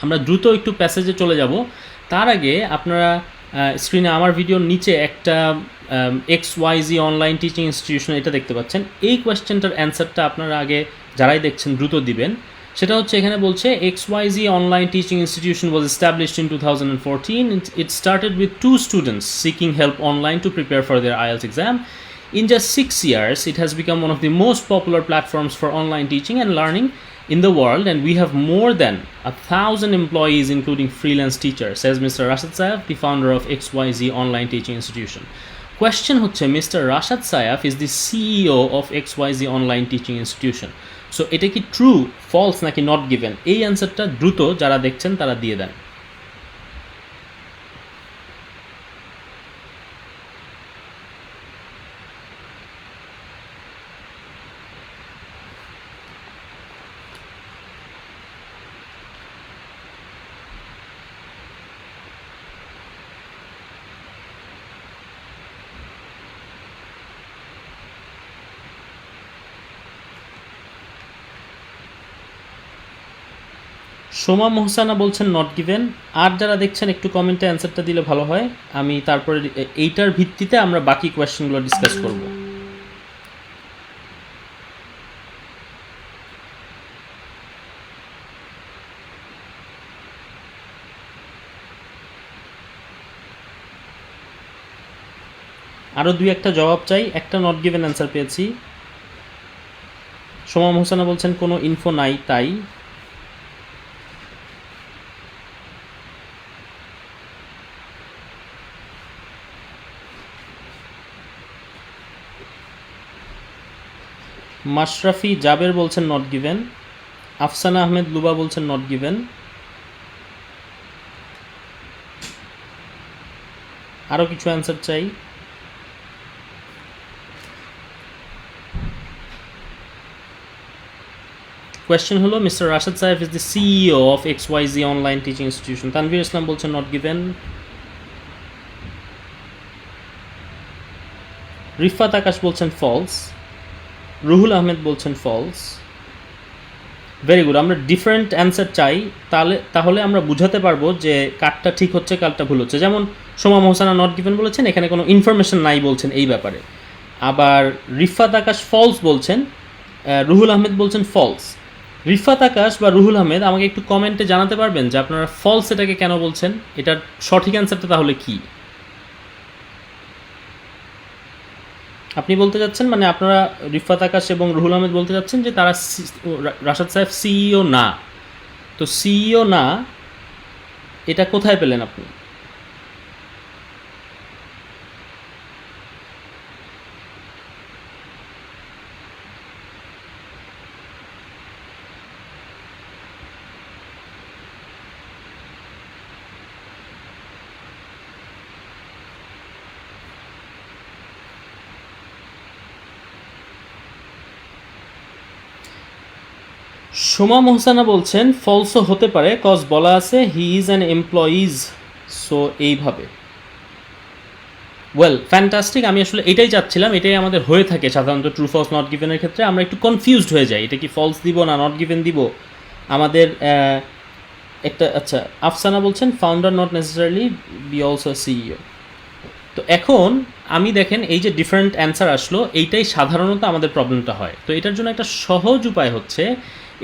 আমরা দ্রুত একটু প্যাসেজে চলে যাব। তার আগে আপনারা স্ক্রিনে আমার ভিডিওর নিচে একটা XYZ অনলাইন টিচিং ইনস্টিটিউশন এটা দেখতে পাচ্ছেন। এই কোয়েশ্চেনটার অ্যান্সারটা আপনারা আগে যারাই দেখছেন দ্রুত দিবেন। সেটা হচ্ছে এখানে বলছে XYZ online teaching institution was established in 2014. It started with 2 students seeking help online to prepare for their IELTS exam. In just 6 years, it has become one of the most popular platforms for online teaching and learning in the world, and we have more than 1,000 employees, including freelance teachers, says Mr. Rashad Saif, the founder of XYZ Online Teaching Institution. Question হচ্ছে, Mr. Rashad Saif is the CEO of XYZ Online Teaching Institution. So এটা কি true, false নাকি not given? এই অ্যান্সারটা দ্রুত যারা দেখছেন তারা দিয়ে দেন। সোমা মোহসানা বলছেন নট গিভেন। আর যারা দেখছেন একটু কমেন্টে অ্যান্সারটা দিলে ভালো হয়, আমি তারপরে এইটার ভিত্তিতে আমরা বাকি কোয়েশ্চেনগুলো ডিসকাস করব। আরও 2-1টা জবাব চাই। একটা নট গিভেন অ্যান্সার পেয়েছি। সোমা মোহসানা বলছেন কোনো ইনফো নাই তাই। মাশরাফি জাবের বলছেন নট গিভেন। আফসানা আহমেদ লুবা বলছেন নট গিভেন। আরও কিছু অ্যান্সার চাই। কোয়েশ্চেন হলো, মিস্টার রাশাদ সাহেব is the CEO of XYZ online teaching institution. Tanvir Islam বলছেন নট গিভেন। রিফাত আকাশ বলছেন ফলস। রুহুল আহমেদ বলছেন ফলস। Very good. আমরা ডিফারেন্ট অ্যান্সার চাই, তাহলে আমরা বুঝাতে পারবো যে কারটা ঠিক হচ্ছে কারটা ভুল হচ্ছে। যেমন সোমা মোহসানা নট গিভেন বলেছেন, এখানে কোনো ইনফরমেশন নাই বলছেন এই ব্যাপারে। আবার রিফাত আকাশ ফলস বলছেন, রুহুল আহমেদ বলছেন ফলস। রিফাত আকাশ বা রুহুল আহমেদ আমাকে একটু কমেন্টে জানাতে পারবেন যে আপনারা ফলস এটাকে কেন বলছেন? এটার সঠিক অ্যান্সারটা তাহলে কি? আপনি বলতে যাচ্ছেন মানে আপনারা রিফাত আকাশ এবং রুহুল আহমেদ বলতে যাচ্ছেন যে তারা রাশাদ সাহেব সিইও না। তো সিইও না এটা কোথায় পেলেন আপনি? সোমা মোহসানা বলছেন ফলসও হতে পারে, কজ বলা আছে he is an employees. So এইভাবে ওয়েল ফ্যান্টাস্টিক। আমি আসলে এটাই চাচ্ছিলাম, এটাই আমাদের হয়ে থাকে সাধারণত ট্রু ফলস নট গিভেনের ক্ষেত্রে। আমরা একটু কনফিউজড হয়ে যাই, এটা কি ফলস দিব না নট গিভেন দিব আমাদের একটা। আচ্ছা, আফসানা বলছেন founder not necessarily be also CEO. তো এখন আমি দেখেন এই যে ডিফারেন্ট অ্যান্সার আসলো, এইটাই সাধারণত আমাদের প্রবলেমটা হয়। তো এটার জন্য একটা সহজ উপায় হচ্ছে,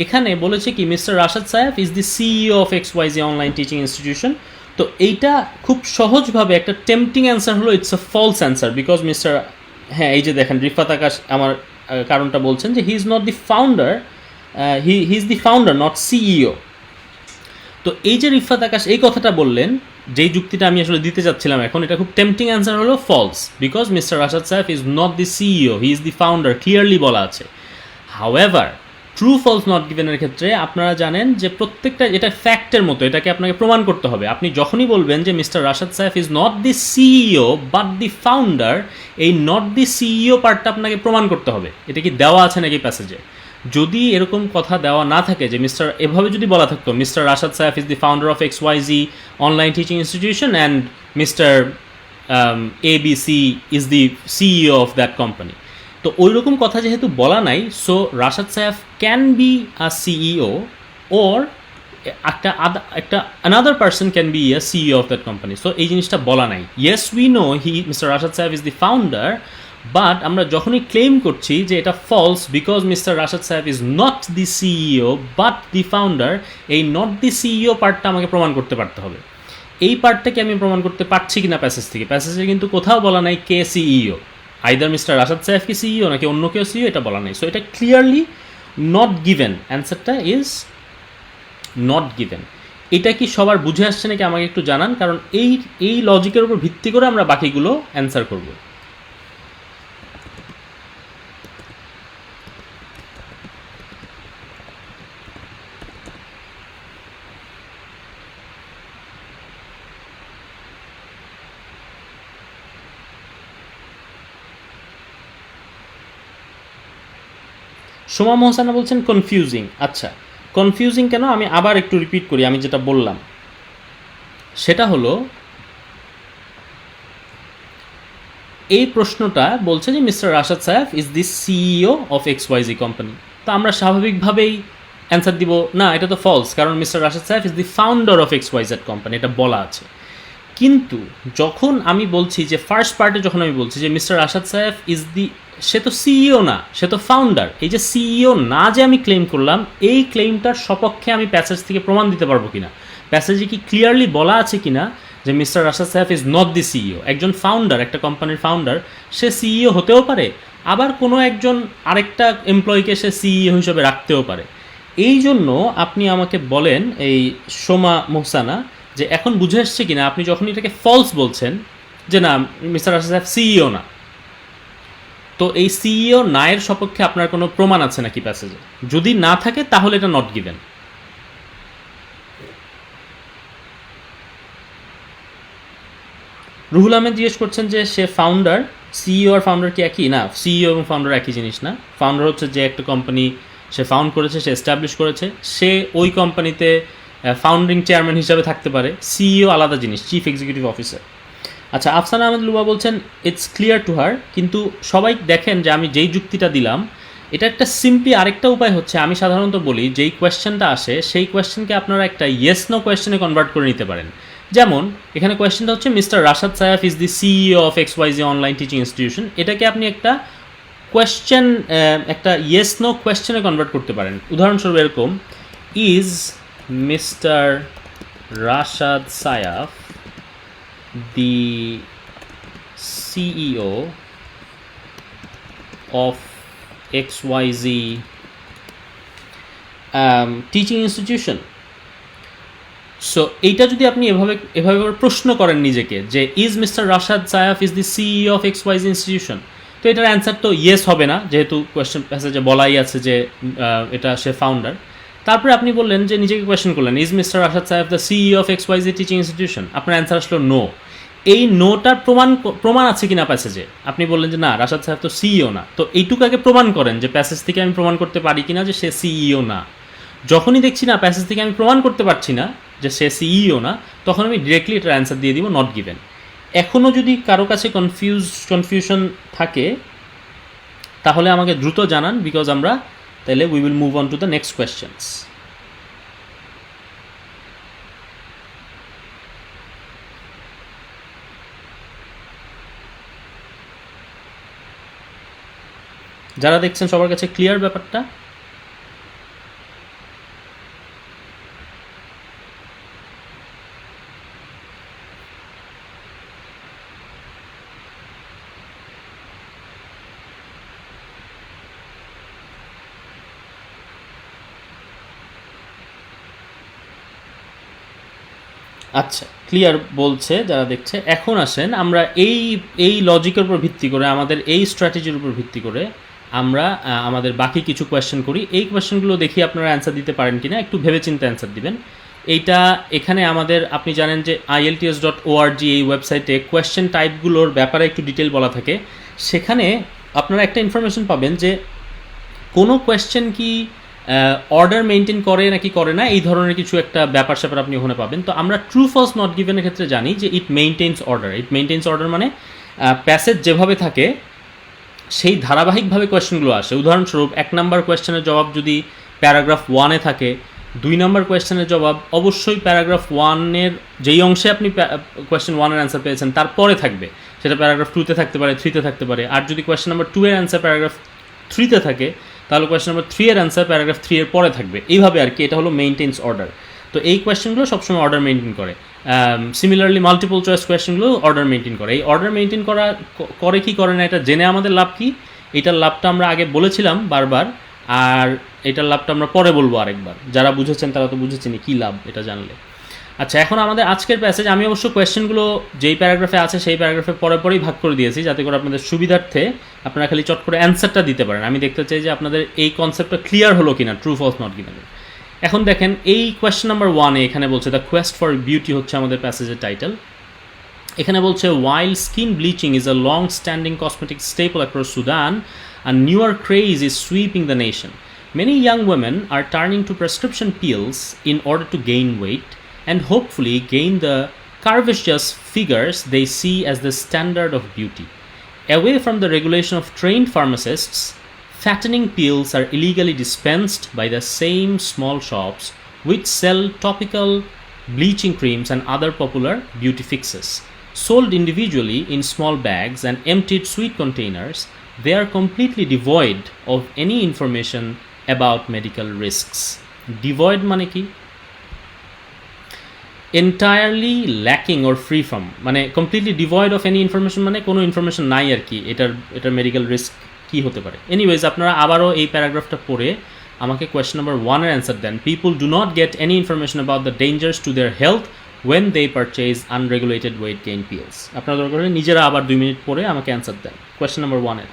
এখানে বলেছে কি মিস্টার রাশাদ সাহেব is the CEO of XYZ online teaching institution. তো এইটা খুব সহজভাবে একটা টেম্পটিং অ্যান্সার হলো it's a false answer because mister, হ্যাঁ এই যে দেখেন রিফাত আকাশ আমার কারণটা বলছেন যে he is not the founder, he is the founder not CEO. তো এই যে রিফাত আকাশ এই কথাটা বললেন, যেই যুক্তিটা আমি আসলে দিতে চাচ্ছিলাম এখন, এটা খুব টেম্পটিং অ্যান্সার হলো ফলস বিকজ মিস্টার রাশাদ সাহেব is not the CEO, he is the founder, clearly বলা আছে। হাউএভার ট্রু ফলস নট গিভেনের ক্ষেত্রে আপনারা জানেন যে প্রত্যেকটা এটা ফ্যাক্টের মতো, এটাকে আপনাকে প্রমাণ করতে হবে। আপনি যখনই বলবেন যে মিস্টার রাশাদ সাহেব is not the CEO but the founder, এই নট দি সিইও পার্টটা আপনাকে প্রমাণ করতে হবে। এটা কি দেওয়া আছে নাকি প্যাসেজে? যদি এরকম কথা দেওয়া না থাকে, যে মিস্টার এভাবে যদি বলা থাকতো মিস্টার রাশাদ সাহেব is the founder of XYZ online teaching institution and mister ABC is the CEO of that company, তো ওই রকম কথা যেহেতু বলা নাই, সো রাশাদ সাহেব ক্যান বি আ সিইও ওর একটা another person can be a CEO of that company. So এই জিনিসটা বলা নাই. Yes, we know Mr. Rashad Saif is the founder, but আমরা যখনই ক্লেম করছি যে এটা ফলস বিকজ মিস্টার রাশাদ সাহেব is not the CEO but the founder, এই নট দি সিইও পার্টটা আমাকে প্রমাণ করতে পারতে হবে. এই পার্টটাকে আমি প্রমাণ করতে পারছি কিনা প্যাসেজ থেকে? প্যাসেজে কিন্তু কোথাও বলা নাই কে সিইও, আইদার মিস্টার রাশাদ সাহেব কি সিইও নাকি অন্য কেউ সিইও, এটা বলা নাই. সো এটা ক্লিয়ারলি নট গিভেন, অ্যান্সারটা ইজ নট গিভেন. এটা কি সবার বুঝে আসছে নাকি আমাকে একটু জানান, কারণ এই লজিকের উপর ভিত্তি করে আমরা বাকিগুলো অ্যান্সার করব. সোমা মোহসানা বলছেন কনফিউজিং. আচ্ছা, কনফিউজিং কেন? আমি আবার একটু রিপিট করি আমি যেটা বললাম. সেটা হলো এই প্রশ্নটা বলছে যে মিস্টার রাশাদ সাহেব is the CEO of XYZ company. তো আমরা স্বাভাবিকভাবেই অ্যান্সার দিব না, এটা তো ফলস, কারণ মিস্টার রাশাদ সাহেব is the founder of XYZ company, এটা বলা আছে. কিন্তু যখন আমি বলছি যে ফার্স্ট পার্টে যখন আমি বলছি যে মিস্টার রাশাদ সাহেব ইজ দি, সে তো সিইও না, সে তো ফাউন্ডার. এই যে সিইও না যে আমি ক্লেম করলাম, এই ক্লেমটার সপক্ষে আমি প্যাসেজ থেকে প্রমাণ দিতে পারবো কিনা, প্যাসেজে কি ক্লিয়ারলি বলা আছে কিনা যে মিস্টার রাশাদ সাহেব ইজ নট দি সিইও. একজন ফাউন্ডার, একটা কোম্পানির ফাউন্ডার, সে সিইও হতেও পারে, আবার কোনো একজন আরেকটা এমপ্লয়িকে সে সিইও হিসেবে রাখতেও পারে. এই জন্য আপনি আমাকে বলেন, এই সোমা মোহসানা, যে এখন বুঝে আসছে কিনা আপনি যখন এটাকে ফলস বলছেন যে না মিস্টার রাশাদ সাহেব সিইও না, তো এই সিইও না এর সপক্ষে আপনার কোনো প্রমাণ আছে নাকি প্যাসেজে? যদি না থাকে তাহলে এটা নট গিভেন. রুহুল আহমেদ জিজ্ঞেস করছেন যে সে ফাউন্ডার, সিইও আর ফাউন্ডার কি একই? না, সিইও এবং ফাউন্ডার একই জিনিস না. ফাউন্ডার হচ্ছে যে একটা কোম্পানি সে ফাউন্ড করেছে, সে এস্টাবলিশ করেছে, সে ওই কোম্পানিতে ফাউন্ডিং চেয়ারম্যান হিসাবে থাকতে পারে. সিইও আলাদা জিনিস, চিফ এক্সিকিউটিভ অফিসার. আচ্ছা, আফসানা আহমেদ লুবা বলছেন ইটস ক্লিয়ার টু হার. কিন্তু সবাই দেখেন যে আমি যেই যুক্তিটা দিলাম, এটা একটা সিম্পলি আরেকটা উপায় হচ্ছে, আমি সাধারণত বলি যেই কোয়েশ্চেনটা আসে সেই কোয়েশ্চেনকে আপনারা একটা ইয়েস নো কোয়েশ্চেনে কনভার্ট করে নিতে পারেন. যেমন এখানে কোয়েশ্চেনটা হচ্ছে মিস্টার রাশাদ সাহেব is the CEO of XYZ online teaching institution. এটাকে আপনি একটা কোয়েশ্চেন, একটা ইয়েস নো কোয়েশ্চেনে কনভার্ট করতে পারেন. উদাহরণস্বরূপ এরকম, is mister Rashad Sayaf the CEO of XYZ teaching institution. So এইটা যদি আপনি এভাবে প্রশ্ন করেন নিজেকে যে is mister Rashad Sayaf is the CEO of XYZ institution, তো এটার অ্যান্সার তো ইয়েস হবে না, যেহেতু কোয়েশ্চেন প্যাসেজে বলাই আছে যে এটা সে ফাউন্ডার. তারপরে আপনি বললেন যে নিজেকে কোয়েশ্চেন করলেন ইজ মিস্টার রাশাদ সাহেব the CEO of XYZ teaching institution, আপনার অ্যান্সার আসলো নো. এই নোটার প্রমাণ আছে কিনা প্যাসেজে? আপনি বললেন যে না রাশাদ সাহেব তো সিইও না, তো এইটুকু আগে প্রমাণ করেন যে প্যাসেজ থেকে আমি প্রমাণ করতে পারি কিনা যে সে সিইও না. যখনই দেখছি না প্যাসেজ থেকে আমি প্রমাণ করতে পারছি না যে সে সিইও না, তখন আমি ডিরেক্টলি এটার অ্যান্সার দিয়ে দিব নট গিভেন. এখনও যদি কারো কাছে কনফিউশন থাকে তাহলে আমাকে দ্রুত জানান, বিকজ আমরা তাহলে we will move on to the next questions. যারা দেখছেন সবার কাছে ক্লিয়ার ব্যাপারটা? আচ্ছা, ক্লিয়ার বলছে যারা দেখছে. এখন আসেন আমরা এই লজিকের উপর ভিত্তি করে, আমাদের এই স্ট্র্যাটেজির উপর ভিত্তি করে আমরা আমাদের বাকি কিছু কোয়েশ্চেন করি. এই কোয়েশ্চেনগুলো দেখি আপনারা অ্যান্সার দিতে পারেন কিনা, একটু ভেবেচিন্তে অ্যান্সার দিবেন. এইটা এখানে আমাদের, আপনি জানেন যে IELTS.org এই ওয়েবসাইটে কোয়েশ্চেন টাইপগুলোর ব্যাপারে একটু ডিটেল বলা থাকে. সেখানে আপনারা একটা ইনফরমেশন পাবেন যে কোনো কোয়েশ্চেন কি অর্ডার মেনটেন করে নাকি করে না, এই ধরনের কিছু একটা ব্যাপার স্যাপার আপনি ওখানে পাবেন. তো আমরা ট্রু ফলস নট গিভেনের ক্ষেত্রে জানি যে ইট মেইনটেইনস অর্ডার মানে প্যাসেজ যেভাবে থাকে সেই ধারাবাহিকভাবে কোয়েশ্চেনগুলো আসে. উদাহরণস্বরূপ 1 নম্বর কোয়েশ্চেনের জবাব যদি প্যারাগ্রাফ 1-এ থাকে, 2 নম্বর কোয়েশ্চেনের জবাব অবশ্যই প্যারাগ্রাফ 1-এর যেই অংশে আপনি কোয়েশ্চেন 1-এর অ্যান্সার পেয়েছেন তারপরে থাকবে, সেটা প্যারাগ্রাফ 2-তে থাকতে পারে, 3-তে থাকতে পারে। আর যদি কোয়েশ্চেন নাম্বার 2-এর অ্যান্সার প্যারাগ্রাফ 3-তে থাকে তাহলে কোয়েশ্চেন নাম্বার 3-এর অ্যান্সার প্যারাগ্রাফ 3-এর পরে থাকবে, এইভাবে আর কি। এটা হলো মেইনটেন্স অর্ডার। তো এই কোয়েশ্চেনগুলো সবসময় অর্ডার মেনটেন করে। সিমিলারলি মাল্টিপল চয়েস কোয়েশ্চেনগুলো অর্ডার মেনটেন করে। এই অর্ডার মেনটেন করে কি করে না, এটা জেনে আমাদের লাভ কি? এটার লাভটা আমরা আগে বলেছিলাম বারবার, আর এটার লাভটা আমরা পরে বলবো আরেকবার। যারা বুঝেছেন তারা তো বুঝেছেনই কী লাভ এটা জানলে। আচ্ছা, এখন আমাদের আজকের প্যাসেজ, আমি অবশ্য কোয়েশ্চেনগুলো যেই প্যারাগ্রাফে আছে সেই প্যারাগ্রাফে পরেই ভাগ করে দিয়েছি, যাতে করে আপনাদের সুবিধার্থে আপনারা খালি চট করে অ্যান্সারটা দিতে পারেন। আমি দেখতে চাই যে আপনাদের এই কনসেপ্টটা ক্লিয়ার হলো কিনা, ট্রু ফলস নট গিভেনের। এখন দেখেন এই কোয়েশ্চেন নাম্বার 1-এ এখানে বলছে দ্য কোয়েস্ট ফর বিউটি হচ্ছে আমাদের প্যাসেজের টাইটেল। এখানে বলছে while skin bleaching is a long standing cosmetic staple across Sudan, a newer craze is sweeping the nation. Many young women are turning to prescription pills in order to gain weight and hopefully gain the curvaceous figures they see as the standard of beauty. Away from the regulation of trained pharmacists, fattening pills are illegally dispensed by the same small shops which sell topical bleaching creams and other popular beauty fixes. Sold individually in small bags and emptied sweet containers, they are completely devoid of any information about medical risks. Devoid মানে কি? Entirely lacking or free from, মানে completely devoid of any information মানে কোনো information নাই আর কি এটার medical risk কি হতে পারে। এনিওয়েজ, আপনারা আবারও এই প্যারাগ্রাফটা পড়ে আমাকে কোয়েশ্চেন নাম্বার 1-এর অ্যান্সার দেন। People do not get any information about the dangers to their health when they purchase unregulated weight gain pills. আপনারা দরকার হলে নিজেরা আবার 2 মিনিট পরে আমাকে অ্যান্সার দেন কোয়েশ্চেন নাম্বার 1-এর।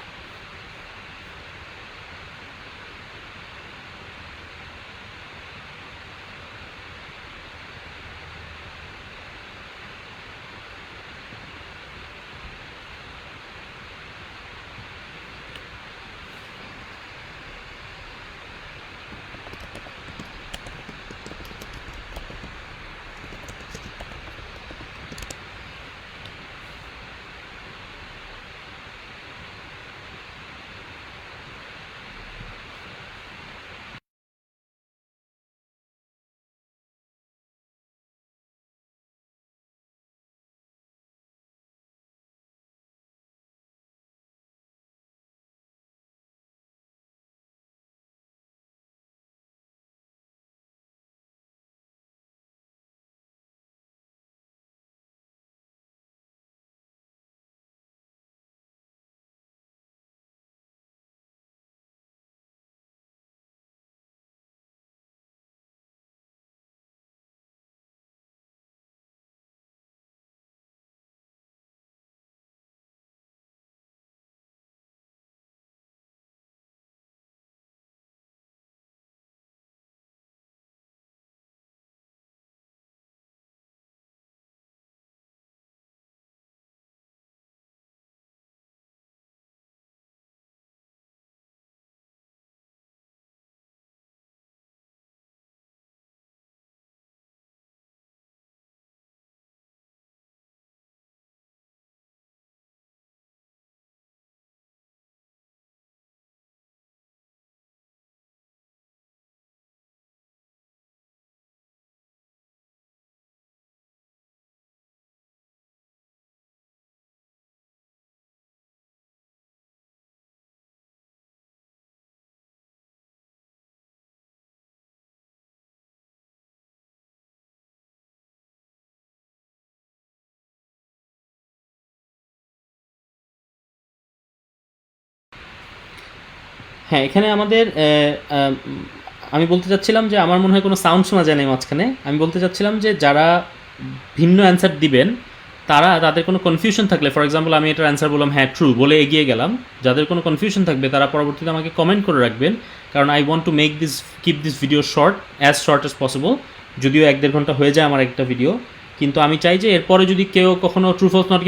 হ্যাঁ, এখানে আমাদের আমি বলতে চাচ্ছিলাম যে আমার মনে হয় কোনো সাউন্ড শোনা যায় না মাঝখানে। আমি বলতে চাচ্ছিলাম যে যারা ভিন্ন অ্যান্সার দিবেন তাদের কোনো কনফিউশন থাকলে, ফর এক্সাম্পল আমি এটার অ্যান্সার বললাম হ্যাঁ ট্রু বলে এগিয়ে গেলাম, যাদের কোনো কনফিউশন থাকবে তারা পরবর্তীতে আমাকে কমেন্ট করে রাখবেন, কারণ I want to keep this video short as possible. যদিও 1-1.5 ঘন্টা হয়ে যায় আমার একটা ভিডিও, কিন্তু আমি চাই যে এরপরে যদি কেউ কখনো ট্রু ফলস নট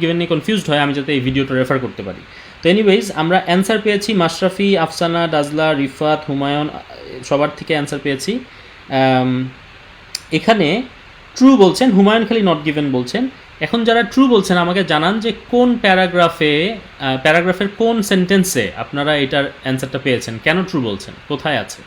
গিভেন নিয়ে কনফিউজড হয়, আমি যাতে এই ভিডিওটা রেফার করতে পারি। তো এনিওয়েজ, আমরা অ্যান্সার পেয়েছি মাশরাফি, আফসানা, ডাজলা, রিফাত, হুমায়ুন, সবার থেকে অ্যান্সার পেয়েছি। এখানে ট্রু বলছেন, হুমায়ুন খালি নট গিভেন বলছেন। এখন যারা ট্রু বলছেন আমাকে জানান যে কোন প্যারাগ্রাফের কোন সেন্টেন্সে আপনারা এটার অ্যান্সারটা পেয়েছেন, কেন ট্রু বলছেন, কোথায় আছে।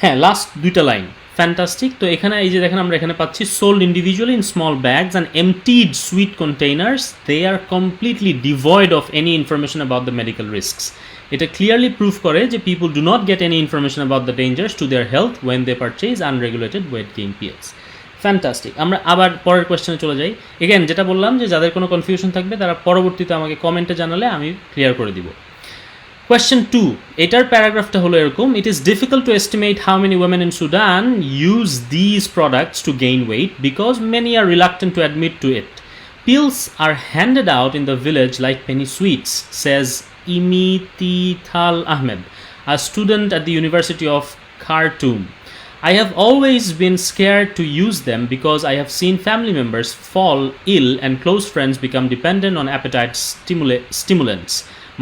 হ্যাঁ, লাস্ট দুইটা লাইন ফ্যান্টাস্টিক। তো এখানে এই যে দেখেন আমরা এখানে পাচ্ছি sold individually in small bags and emptied sweet containers, they are completely devoid of any information about the medical risks. এটা ক্লিয়ারলি প্রুভ করে যে people do not get any information about the dangers to their health when they purchase unregulated weight gain pills. Fantastic. আমরা আবার পরের কোয়েশ্চেনে চলে যাই। Again যেটা বললাম যে যাদের কোনো কনফিউশন থাকবে তারা পরবর্তীতে আমাকে কমেন্টে জানালে আমি ক্লিয়ার করে দিব। Question 2, এটার প্যারাগ্রাফটা হলো এরকম: It is difficult to estimate how many women in Sudan use these products to gain weight because many are reluctant to admit to it. Pills are handed out in the village like penny sweets, says Imitithal Ahmed, a student at the University of Khartoum. I have always been scared to use them because I have seen family members fall ill and close friends become dependent on appetite stimulants.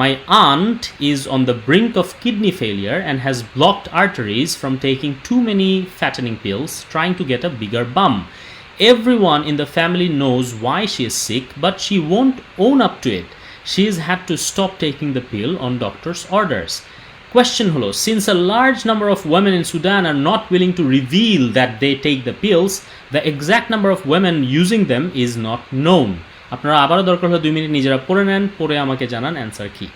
My aunt is on the brink of kidney failure and has blocked arteries from taking too many fattening pills, trying to get a bigger bum. Everyone in the family knows why she is sick, but she won't own up to it. She has had to stop taking the pill on doctor's orders. Question holo, since a large number of women in Sudan are not willing to reveal that they take the pills, the exact number of women using them is not known. আপনারা আবারও দরকার হলে 2 minute নিজেরা পড়ে নেন, পড়ে আমাকে জানান অ্যান্সার কি।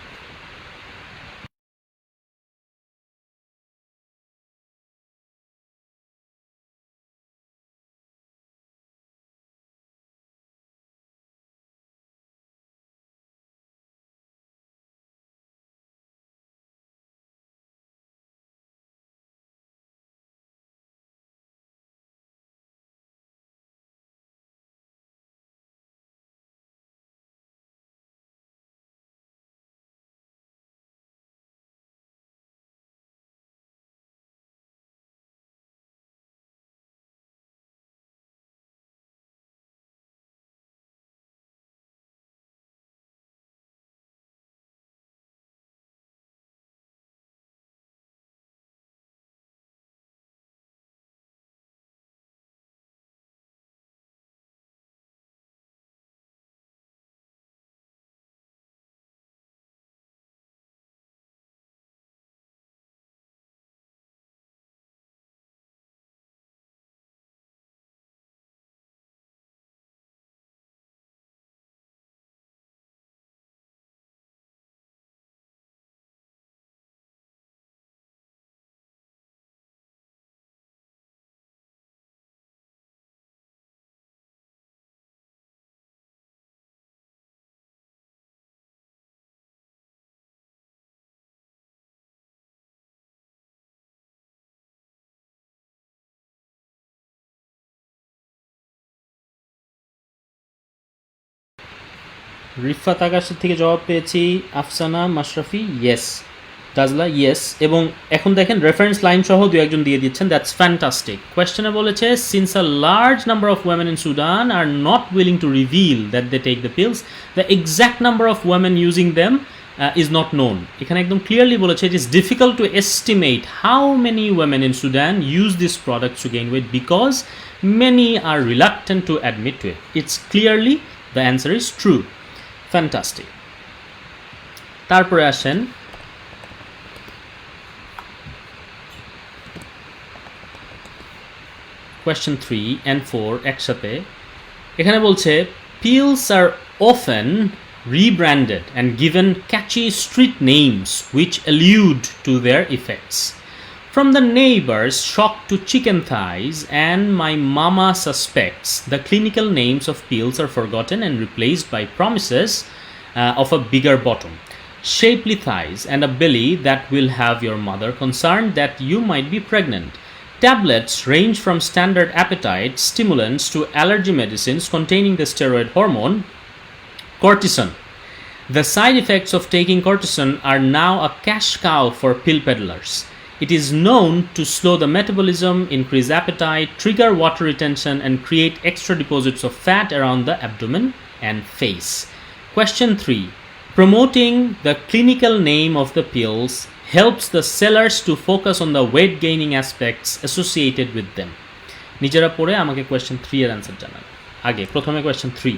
রিফাত আকাশের থেকে জবাব পেয়েছি। আফসানা মাশরাফি ইয়েস, তাজলা ইয়েস, এবং এখন দেখেন রেফারেন্স লাইন সহ দু একজন দিয়ে দিচ্ছেন, দ্যাটস ফ্যান্টাস্টিক। কোয়েশ্চেনে বলেছে since a large number of women in Sudan are not willing to reveal that they take the pills, the exact number of women using them is not known. এখানে একদম clearly বলেছে it is difficult to estimate how many women in Sudan use these products to gain weight because many are reluctant to admit to it. It's clearly the answer is true. Fantastic. তারপরে আসেন question 3 and 4 একসাথে। এখানে বলছে pills are often rebranded and given catchy street names which allude to their effects. From the neighbors shocked to chicken thighs and my mama suspects, the clinical names of pills are forgotten and replaced by promises of a bigger bottom, shapely thighs and a belly that will have your mother concerned that you might be pregnant. Tablets range from standard appetite stimulants to allergy medicines containing the steroid hormone cortisone. The side effects of taking cortisone are now a cash cow for pill peddlers. It is known to slow the metabolism, increase appetite, trigger water retention, and create extra deposits of fat around the abdomen and face. Question 3. Promoting the clinical name of the pills helps the sellers to focus on the weight gaining aspects associated with them. নিজেরা পড়ে আমাকে question 3 এর answer জানান। আগে প্রথমে question 3।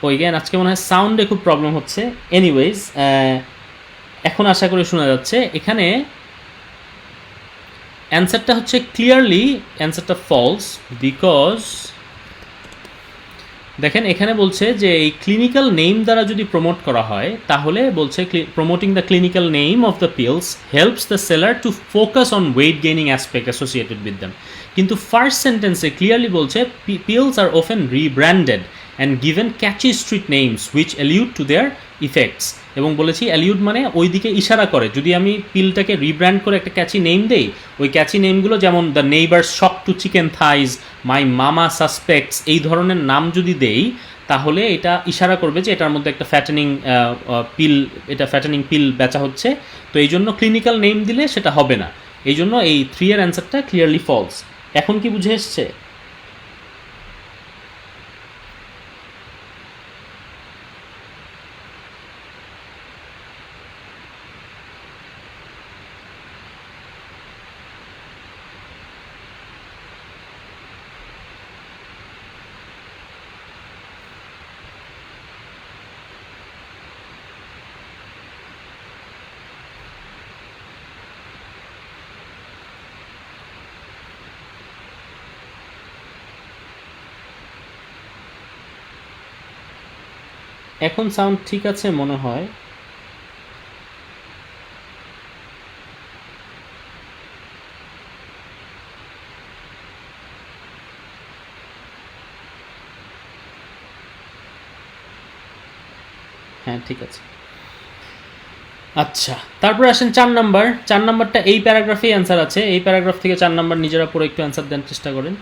ওইগেন আজকে মনে হয় সাউন্ডে খুব প্রবলেম হচ্ছে। এনিওয়েজ, এখন আশা করি শোনা যাচ্ছে। এখানে অ্যান্সারটা হচ্ছে ক্লিয়ারলি অ্যান্সারটা ফলস, বিকজ দেখেন এখানে বলছে যে এই ক্লিনিক্যাল নেম দ্বারা যদি প্রমোট করা হয় তাহলে বলছে promoting the clinical name of the pills helps the seller to focus on weight gaining aspect associated with them. কিন্তু ফার্স্ট সেন্টেন্সে ক্লিয়ারলি বলছে pills are often rebranded and given catchy street names which allude to their effects. এবং বলেছি অ্যালিউড মানে ওই দিকে ইশারা করে। যদি আমি পিলটাকে রিব্র্যান্ড করে একটা ক্যাচি নেম দেই, ওই ক্যাচি নেমগুলো যেমন the neighbour shock to chicken thighs, my mama suspects, এই ধরনের নাম যদি দেই তাহলে এটা ইশারা করবে যে এটার মধ্যে একটা ফ্যাটেনিং পিল, এটা ফ্যাটেনিং পিল বেচা হচ্ছে। তো এই জন্য ক্লিনিক্যাল নেম দিলে সেটা হবে না। এই জন্য এই 3 এর অ্যান্সারটা ক্লিয়ারলি ফলস। এখন কি বুঝে এসছে? এখন সাউন্ড ঠিক আছে মনে হয়। হ্যাঁ ঠিক আছে। আচ্ছা, তারপরে আসেন 4 নাম্বার। 4 নাম্বারটা এই প্যারাগ্রাফেই অ্যান্সার আছে। এই প্যারাগ্রাফ থেকে 4 নাম্বার নিজেরা পড়ে একটু অ্যান্সার দেন চেষ্টা করেন।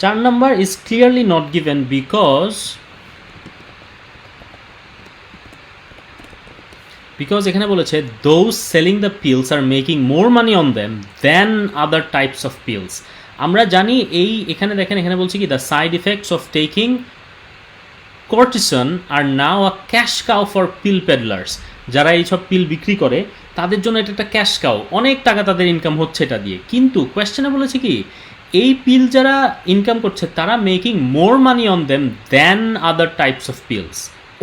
চার number is clearly not given because এখানে বলেছে those selling the pills are making more money on them than other types of pills। আমরা জানি এই এখানে দেখেন, এখানে বলছে কি the side effects of taking cortisone are now a cash cow for pill peddlers। যারা এইসব পিল বিক্রি করে তাদের জন্য এটা একটা ক্যাশ কাউ, অনেক টাকা তাদের ইনকাম হচ্ছে এটা দিয়ে। কিন্তু কোয়েশ্চেনে বলেছে কি এই পিল যারা ইনকাম করছে তারা making more money on them than other types of pills,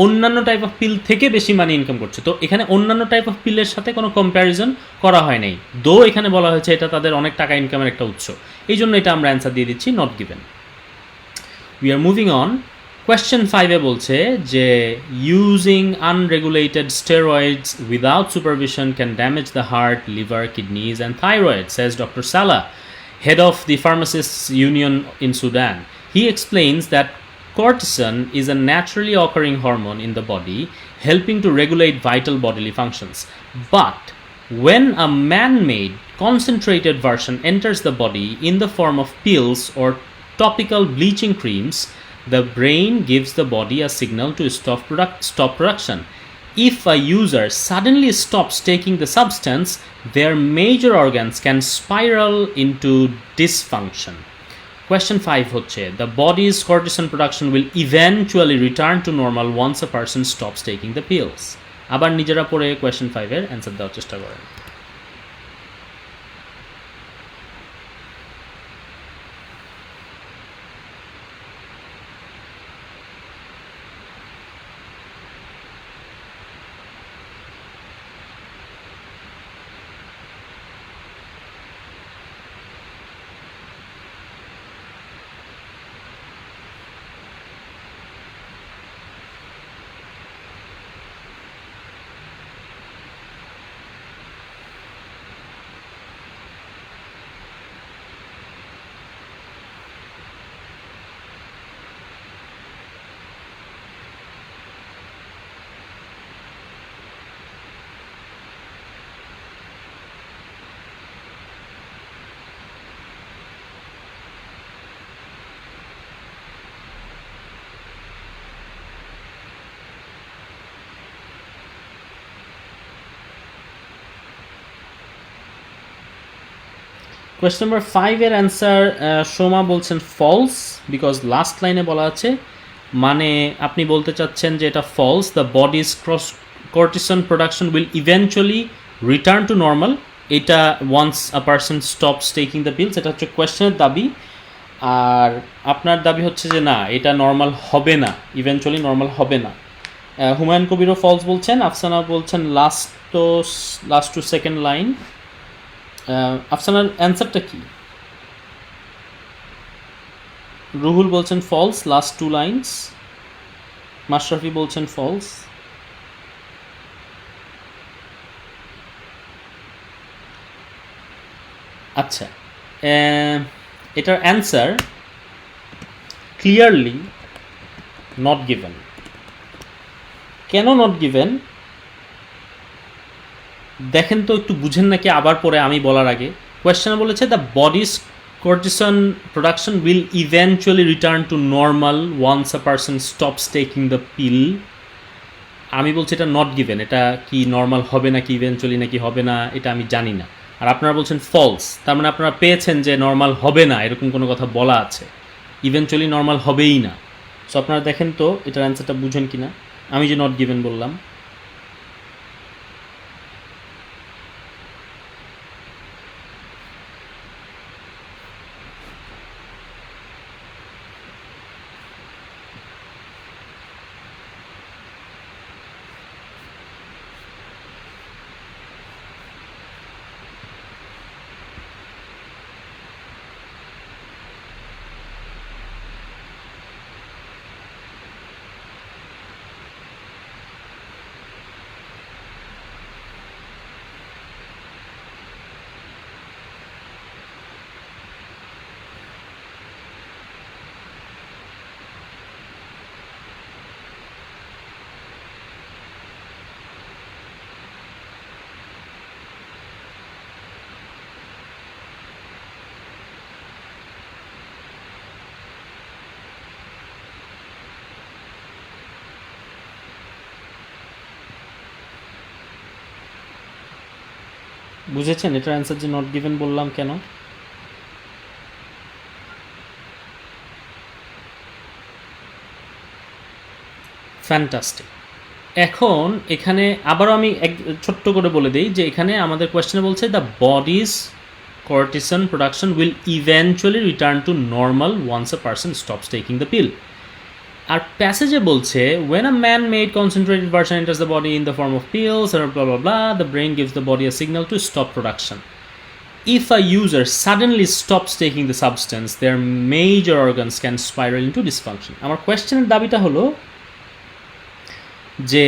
অন্যান্য টাইপ অফ পিল থেকে বেশি মানি ইনকাম করছে। তো এখানে অন্যান্য টাইপ অফ পিলের সাথে কোনো কম্প্যারিজন করা হয় নাই, দো এখানে বলা হয়েছে এটা তাদের অনেক টাকা ইনকামের একটা উৎস। এই জন্য এটা আমরা অ্যান্সার দিয়ে দিচ্ছি not given. We are moving on. Question 5-এ বলছে যে using unregulated steroids without supervision can damage the heart, liver, kidneys and thyroid, says Dr. Salah, head of the Pharmacists Union in Sudan. He explains that cortisone is a naturally occurring hormone in the body, helping to regulate vital bodily functions. But when a man-made concentrated version enters the body in the form of pills or topical bleaching creams, the brain gives the body a signal to stop production. If a user suddenly stops taking the substance, their major organs can spiral into dysfunction. Question 5 হচ্ছে the body's cortisone production will eventually return to normal once a person stops taking the pills. আবার নিজেরা পড়ে question 5-এর answer দেওয়ার চেষ্টা করেন। Question number 5 এর answer Soma বলছেন false, because last লাইনে বলা আছে, মানে আপনি বলতে চাচ্ছেন যে এটা false, the body's cortisone production will eventually return to normal, এটা once a person stops taking the pills, এটা হচ্ছে কোয়েশ্চেনের দাবি। আর আপনার দাবি হচ্ছে যে না, এটা নর্মাল হবে না, ইভেনচুয়ালি নর্মাল হবে না। হুমায়ুন কবিরও ফলস বলছেন, আফসানা বলছেন লাস্ট টু সেকেন্ড লাইন। আফসানার অ্যান্সারটা কি? রুহুল বলছেন false, last two lines. Mashrafe বলছেন ফলস। আচ্ছা, এটার অ্যান্সার ক্লিয়ারলি নট গিভেন। কেন নট গিভেন দেখেন তো, একটু বুঝেন নাকি আবার পরে আমি বলার আগে। কোয়েশ্চেনে বলেছে the body's cortisone production will eventually return to normal once a person stops taking the pill. আমি বলছি এটা নট গিভেন, এটা কি নর্মাল হবে নাকি ইভেনচুয়ালি নাকি হবে না এটা আমি জানি না। আর আপনারা বলছেন ফলস, তার মানে আপনারা পেয়েছেন যে নর্মাল হবে না এরকম কোনো কথা বলা আছে, ইভেনচুয়ালি নর্মাল হবেই না। সো আপনারা দেখেন তো এটার অ্যান্সারটা বুঝেন কি না, আমি যে নট গিভেন বললাম। বুঝেছেন এটার অ্যান্সার যে নট গিভেন বললাম কেন? ফ্যান্টাস্টিক। এখন এখানে আবারও আমি এক ছোট্ট করে বলে দিই যে এখানে আমাদের কোয়েশ্চেনে বলছে the body's cortisone production will eventually return to normal once a person stops taking the pill. আর প্যাসেজে বলছে when a man made concentrated version enters the body in the form of pills or blah blah blah, the brain gives the body a signal to stop production. If a user suddenly stops taking the substance, their major organs can spiral into dysfunction. আমার কোয়েশ্চেনের দাবিটা হলো যে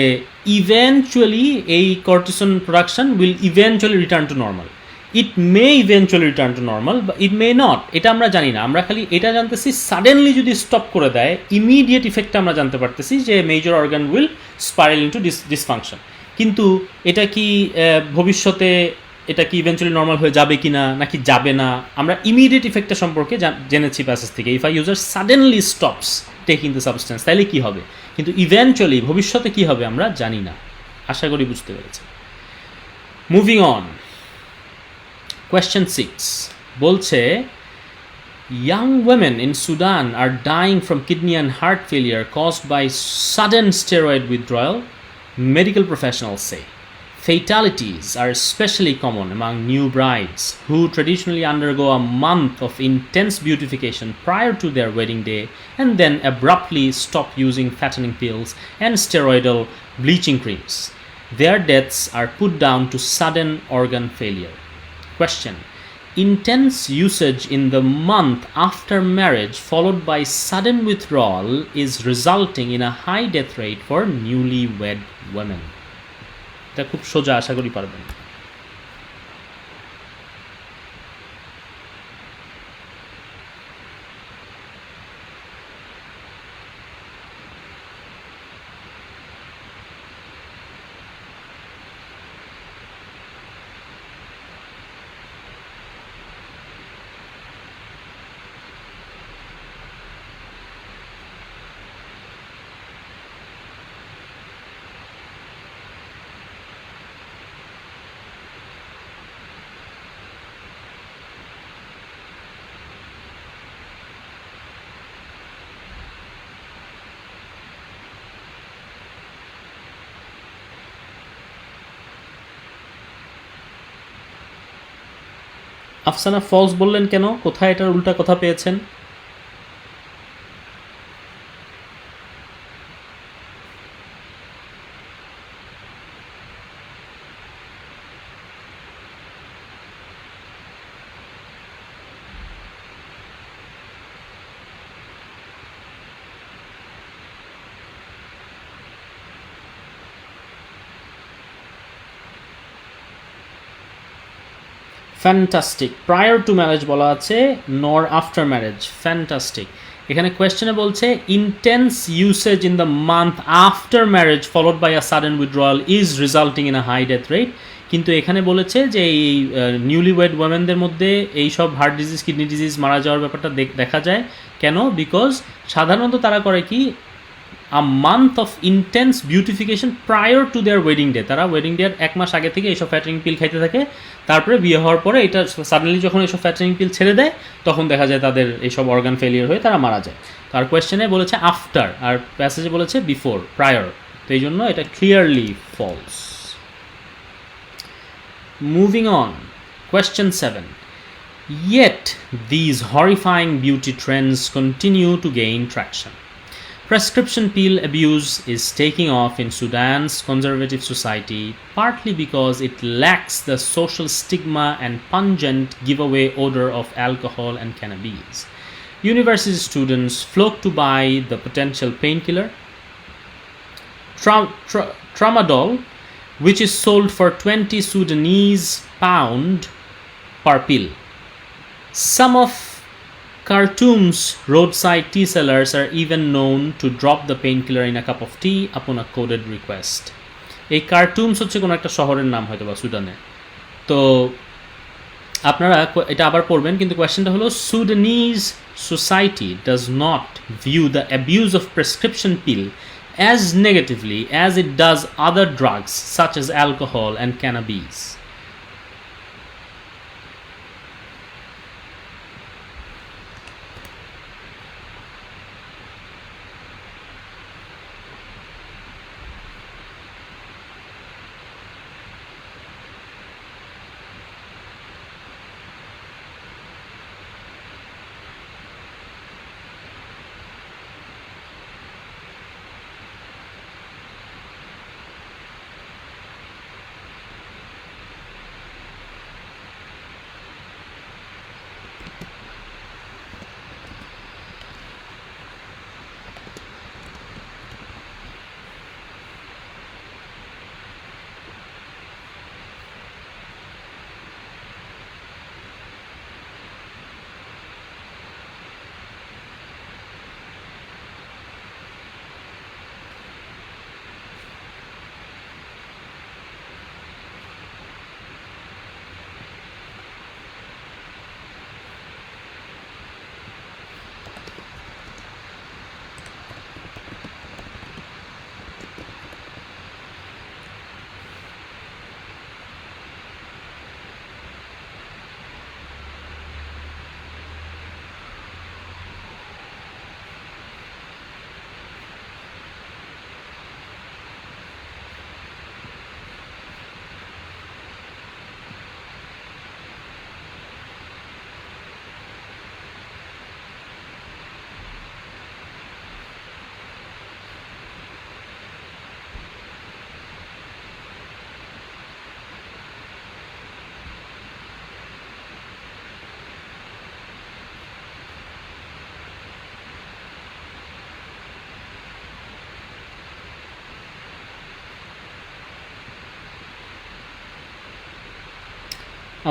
eventually এই cortisone production will eventually return to normal. It may eventually return to normal, বা it may not, এটা আমরা জানি না। আমরা খালি এটা জানতেছি সাডেনলি যদি স্টপ করে দেয় ইমিডিয়েট ইফেক্টটা আমরা জানতে পারতেছি যে major organ will spiral into dysfunction. কিন্তু এটা কি ভবিষ্যতে এটা কি ইভেনচুয়ালি নর্মাল হয়ে যাবে কি না নাকি যাবে না, আমরা ইমিডিয়েট ইফেক্টটা সম্পর্কে জেনেছি প্যাসেজ থেকে। If I user suddenly stops taking the substance, তাহলে কী হবে, কিন্তু ইভেনচুয়ালি ভবিষ্যতে কী হবে আমরা জানি না। আশা করি বুঝতে পেরেছি। মুভিং অন, কোয়েশ্চেন 6 বলছে young women in Sudan are dying from kidney and heart failure caused by sudden steroid withdrawal, medical professionals say. Fatalities are especially common among new brides who traditionally undergo a month of intense beautification prior to their wedding day and then abruptly stop using fattening pills and steroidal bleaching creams. Their deaths are put down to sudden organ failure. Question: intense usage in the month after marriage followed by sudden withdrawal is resulting in a high death rate for newlywed women. এটা খুব সোজা, আশা করি পারবেন। Afsana false বললেন কেন? কোথায় এটার উল্টা কথা পেয়েছেন? ফ্যান্টাস্টিক। প্রায়র টু ম্যারেজ বলা আছে, নর আফটার ম্যারেজ। ফ্যান্টাস্টিক। এখানে কোয়েশ্চেনে বলছে intense usage in the month after marriage followed by a sudden withdrawal is resulting in a high death rate. কিন্তু এখানে বলেছে যে এই নিউলি ওয়েড ওয়েমেনদের মধ্যে এইসব হার্ট ডিজিজ, কিডনি ডিজিজ, মারা যাওয়ার ব্যাপারটা দেখা যায়। কেন? বিকজ সাধারণত তারা করে কি, a month of intense beautification prior to their wedding day. তারা ওয়েডিং ডের এক মাস আগে থেকে এইসব ফ্যাটারিং পিল খাইতে থাকে, তারপরে বিয়ে হওয়ার পরে এটা সাডেনলি যখন এইসব ফ্যাটারিং পিল ছেড়ে দেয় তখন দেখা যায় তাদের এইসব অর্গান ফেলিয়ার হয়ে তারা মারা যায়। তো আর কোয়েশ্চেনে বলেছে আফটার, আর প্যাসেজে বলেছে বিফোর, প্রায়র। তো এই জন্য এটা clearly false. Moving on, question 7. Yet these horrifying beauty trends continue to gain traction. Prescription pill abuse is taking off in Sudan's conservative society, partly because it lacks the social stigma and pungent giveaway odor of alcohol and cannabis. University students flock to buy the potential painkiller, tramadol, which is sold for 20 Sudanese pound per pill. Some of Khartoum's roadside tea sellers are even known to drop the painkiller in a cup of tea upon a coded request. এই কার্টুমস হচ্ছে কোনো একটা শহরের নাম হয়তো বা সুদানে। তো আপনারা এটা আবার পড়বেন, কিন্তু কোয়েশ্চেনটা হলো Sudanese society does not view the abuse of prescription pill as negatively as it does other drugs such as alcohol and cannabis.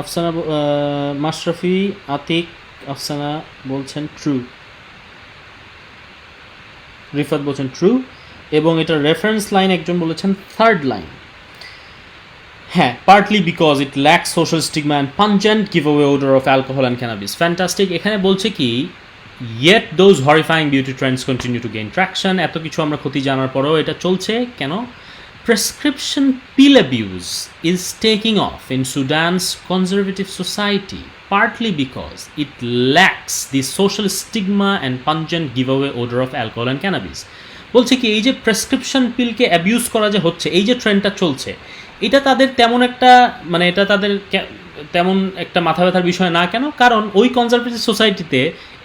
Afsana, Mashrafe, Atik, Afsana বলছেন ট্রু, রিফাত বলছেন ট্রু, এবং এটার রেফারেন্স লাইন একজন বলেছেন থার্ড লাইন। হ্যাঁ, partly because it lakhs social stigma and pungent give away odour of alcohol and cannabis. Fantastic. এখানে বলছে কি, yet those horrifying beauty trends continue to gain traction. এত কিছু আমরা ক্ষতি জানার পরেও এটা চলছে কেন? Prescription pill abuse is taking off in Sudan's conservative society, partly because it lacks the social stigma and pungent giveaway odor of alcohol and cannabis. বলছে কি, এই যে প্রেসক্রিপশন পিলকে অ্যাবিউজ করা যে হচ্ছে, এই যে ট্রেন্ডটা চলছে, এটা তাদের তেমন একটা, মানে এটা তাদের তেমন একটা মাথা ব্যথার বিষয় না কেন? কারণ ওই কনজারভেটিভ সোসাইটিতে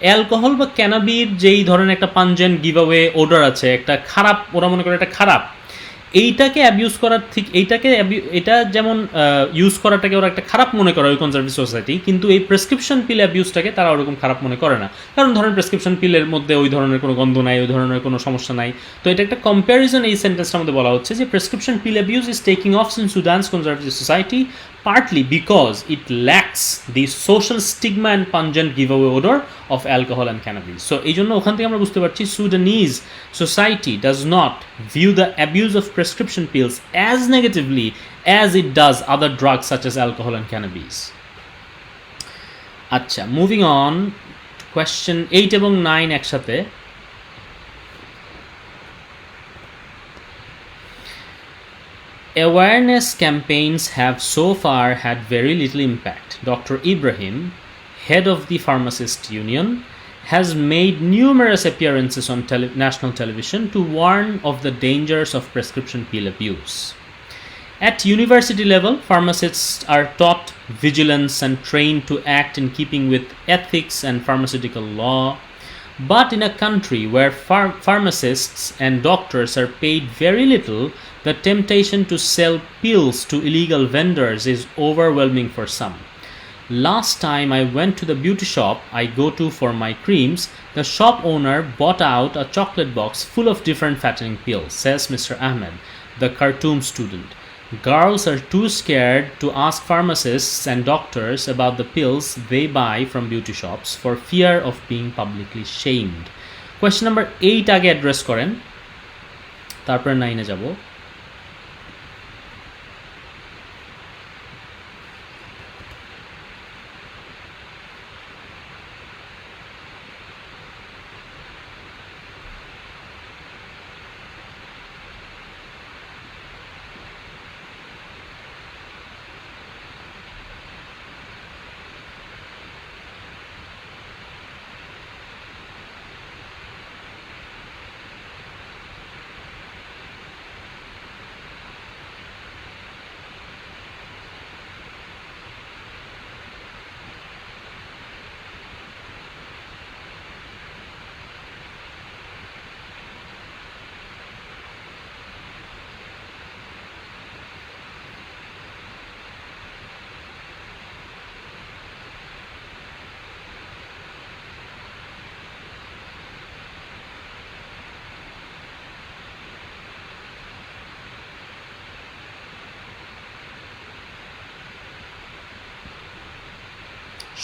অ্যালকোহল বা ক্যানাবির যেই ধরনের একটা পাঞ্জেন্ট গিভ অ্যাওয়ে ওডার আছে, একটা খারাপ, ওরা মনে করে এটা খারাপ, এইটাকে অ্যাবিউজ করার ঠিক এটা যেমন ইউজ করাটাকে ওরা একটা খারাপ মনে করে ওই কনজারভেটিভ সোসাইটি, কিন্তু এই প্রেসক্রিপশন পিল অ্যাবিউজটাকে তারা ওরকম খারাপ মনে করে না। কারণ ধরেন প্রেসক্রিপশন পিলের মধ্যে ওই ধরনের কোনো গন্ধ নাই, ওই ধরনের কোনো সমস্যা নাই। তো এটা একটা কম্প্যারিজন এই সেন্টেন্সটার মধ্যে বলা হচ্ছে যে prescription pill abuse is taking off in Sudan's conservative society partly because it lacks the social stigma and pungent giveaway odor of alcohol and cannabis. So এই জন্য ওখান থেকে আমরা বুঝতে পারছি Sudanese society does not view the abuse of prescription pills as negatively as it does other drugs such as alcohol and cannabis. আচ্ছা, moving on, question 8 এবং 9 একসাথে। Awareness campaigns have so far had very little impact. Dr. Ibrahim, head of the Pharmacist Union, has made numerous appearances on national television to warn of the dangers of prescription pill abuse. At university level, pharmacists are taught vigilance and trained to act in keeping with ethics and pharmaceutical law. But in a country where pharmacists and doctors are paid very little, the temptation to sell pills to illegal vendors is overwhelming for some. Last time I went to the beauty shop I go to for my creams, the shop owner bought out a chocolate box full of different fattening pills, says Mr. Ahmed, the Khartoum student. Girls are too scared to ask pharmacists and doctors about the pills they buy from beauty shops for fear of being publicly shamed. Question number 8 আগে address করেন, তারপরে 9 এ যাব।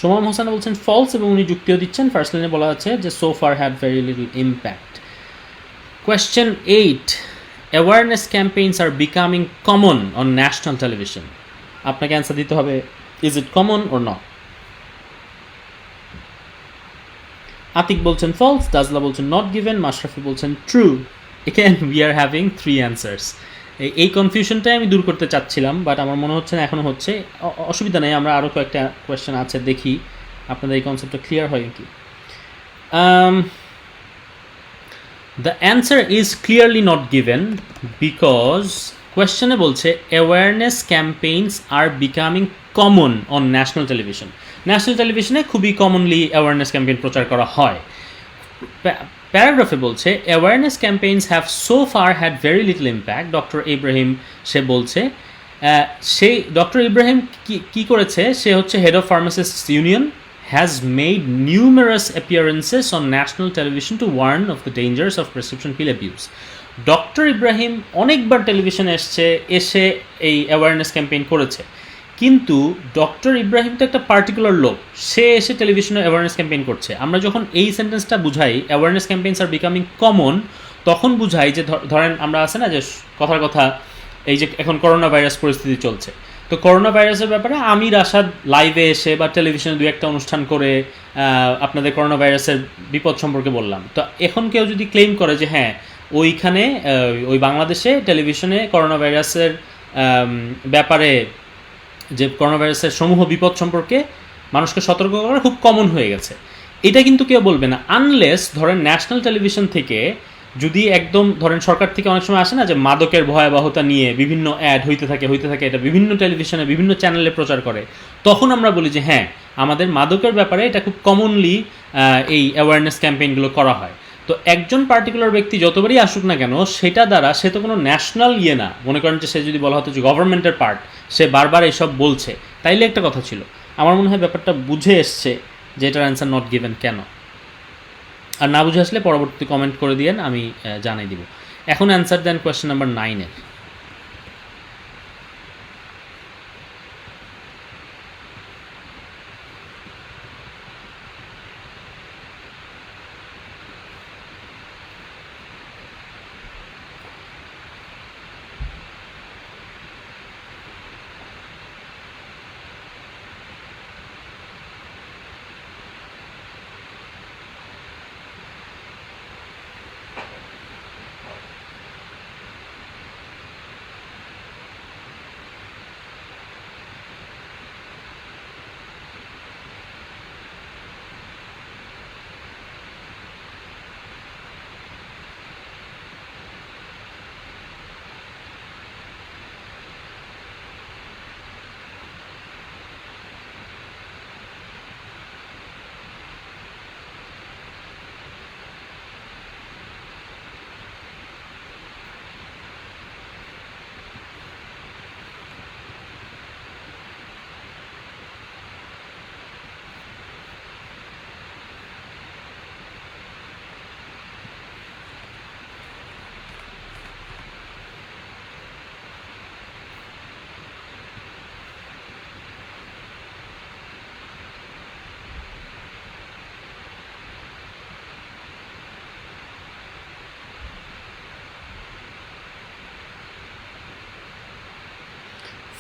সোমাম হোসেন বলছেন false এবং উনি যুক্তিও দিচ্ছেন। First লাইনে বলা আছে যে so far had very little impact. Question 8, awareness campaigns are becoming common on national television. আপনাকে অ্যান্সার দিতে হবে, is it common or not? Atik বলছেন ফলস, দাজলা বলছেন নট গিভেন, মাশরাফি বলছেন true. Again we are having 3 answers. এই কনফিউশনটাই আমি দূর করতে চাচ্ছিলাম, বাট আমার মনে হচ্ছে না এখনও হচ্ছে। অসুবিধা নেই, আমরা আরও কয়েকটা কোয়েশ্চেন আছে, দেখি আপনাদের এই কনসেপ্টটা ক্লিয়ার হয় কি। The answer is clearly not given because কোয়েশ্চেনে বলছে awareness campaigns are becoming common on national television. National টেলিভিশনে খুবই কমনলি অ্যাওয়ারনেস ক্যাম্পেইন প্রচার করা হয়। প্যারাগ্রাফে বলছে awareness campaigns have so far had very little impact. Doctor Ibrahim সে বলছে, সেই ডক্টর ইব্রাহিম কি করেছে, সে হচ্ছে head of pharmacists union, has made numerous appearances on national television to warn of the dangers of prescription pill abuse. Doctor Ibrahim অনেকবার টেলিভিশনে এসে এই অ্যাওয়ারনেস ক্যাম্পেইন করেছে, কিন্তু ডক্টর ইব্রাহিম তো একটা পার্টিকুলার লোক, সে এসে টেলিভিশনে অ্যাওয়ারনেস ক্যাম্পেইন করছে। আমরা যখন এই সেন্টেন্সটা বুঝাই awareness campaigns are becoming common, তখন বুঝাই যে ধরেন আমরা আছে না যে কথার কথা, এই যে এখন করোনা ভাইরাস পরিস্থিতি চলছে, তো করোনা ভাইরাসের ব্যাপারে আমি রাশাদ লাইভে এসে বা টেলিভিশনে 2-1টা অনুষ্ঠান করে আপনাদের করোনা ভাইরাসের বিপদ সম্পর্কে বললাম। তো এখন কেউ যদি ক্লেম করে যে হ্যাঁ ওইখানে ওই বাংলাদেশে টেলিভিশনে করোনা ভাইরাসের ব্যাপারে, যে করোনা ভাইরাসের সমূহ বিপদ সম্পর্কে মানুষকে সতর্ক করা খুব কমন হয়ে গেছে, এটা কিন্তু কেউ বলবে না, আনলেস ধরেন ন্যাশনাল টেলিভিশন থেকে যদি একদম ধরেন সরকার থেকে অনেক সময় আসে না যে মাদকের ভয়াবহতা নিয়ে বিভিন্ন অ্যাড হইতে থাকে, এটা বিভিন্ন টেলিভিশনে বিভিন্ন চ্যানেলে প্রচার করে, তখন আমরা বলি যে হ্যাঁ আমাদের মাদকের ব্যাপারে এটা খুব কমনলি এই অ্যাওয়ারনেস ক্যাম্পেইনগুলো করা হয়। তো একজন পার্টিকুলার ব্যক্তি যতবারই আসুক না কেন সেটা দ্বারা সে তো কোনো ন্যাশনাল ইয়ে না, মনে করেন যে সে যদি বলা হতো যে গভর্নমেন্টের পার্ট, সে বারবার এসব বলছে, তাইলে একটা কথা ছিল। আমার মনে হয় ব্যাপারটা বুঝে এসছে যে এটার অ্যান্সার নট গিভেন কেন। আর না বুঝে আসলে পরবর্তী কমেন্ট করে দিয়েন, আমি জানাই দিব। এখন অ্যান্সার দেন কোয়েশ্চেন নাম্বার 9-এর।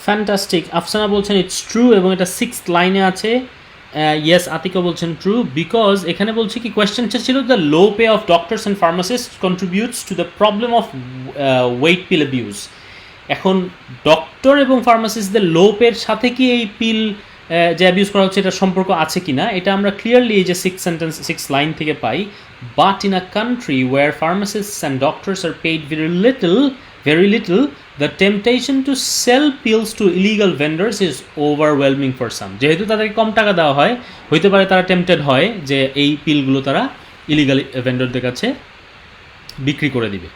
ফ্যান্টাস্টিক। আফসানা বলছেন ইটস ট্রু এবং এটা 6th লাইনে আছে। ইয়েস, আতিকা বলছেন ট্রু, বিকজ এখানে বলছে কি কোয়েশ্চেনটা ছিল the low pay of doctors and pharmacist contributes to the problem of weight pill abuse. এখন ডক্টর এবং ফার্মাসিস্টদের লো পের সাথে কি এই পিল যে অ্যাবিউজ করা হচ্ছে এটার সম্পর্ক আছে কি না, এটা আমরা ক্লিয়ারলি এই যে 6 লাইন থেকে পাই। But in a country where pharmacists and doctors are paid very little, the temptation to sell pills to illegal vendors is overwhelming for some. যেহেতু তাদেরকে কম টাকা দেওয়া হয়, হইতে পারে তারা টেম্পটেড হয় যে এই পিলগুলো তারা ইলিগাল ভেন্ডরদের কাছে বিক্রি করে দিবে।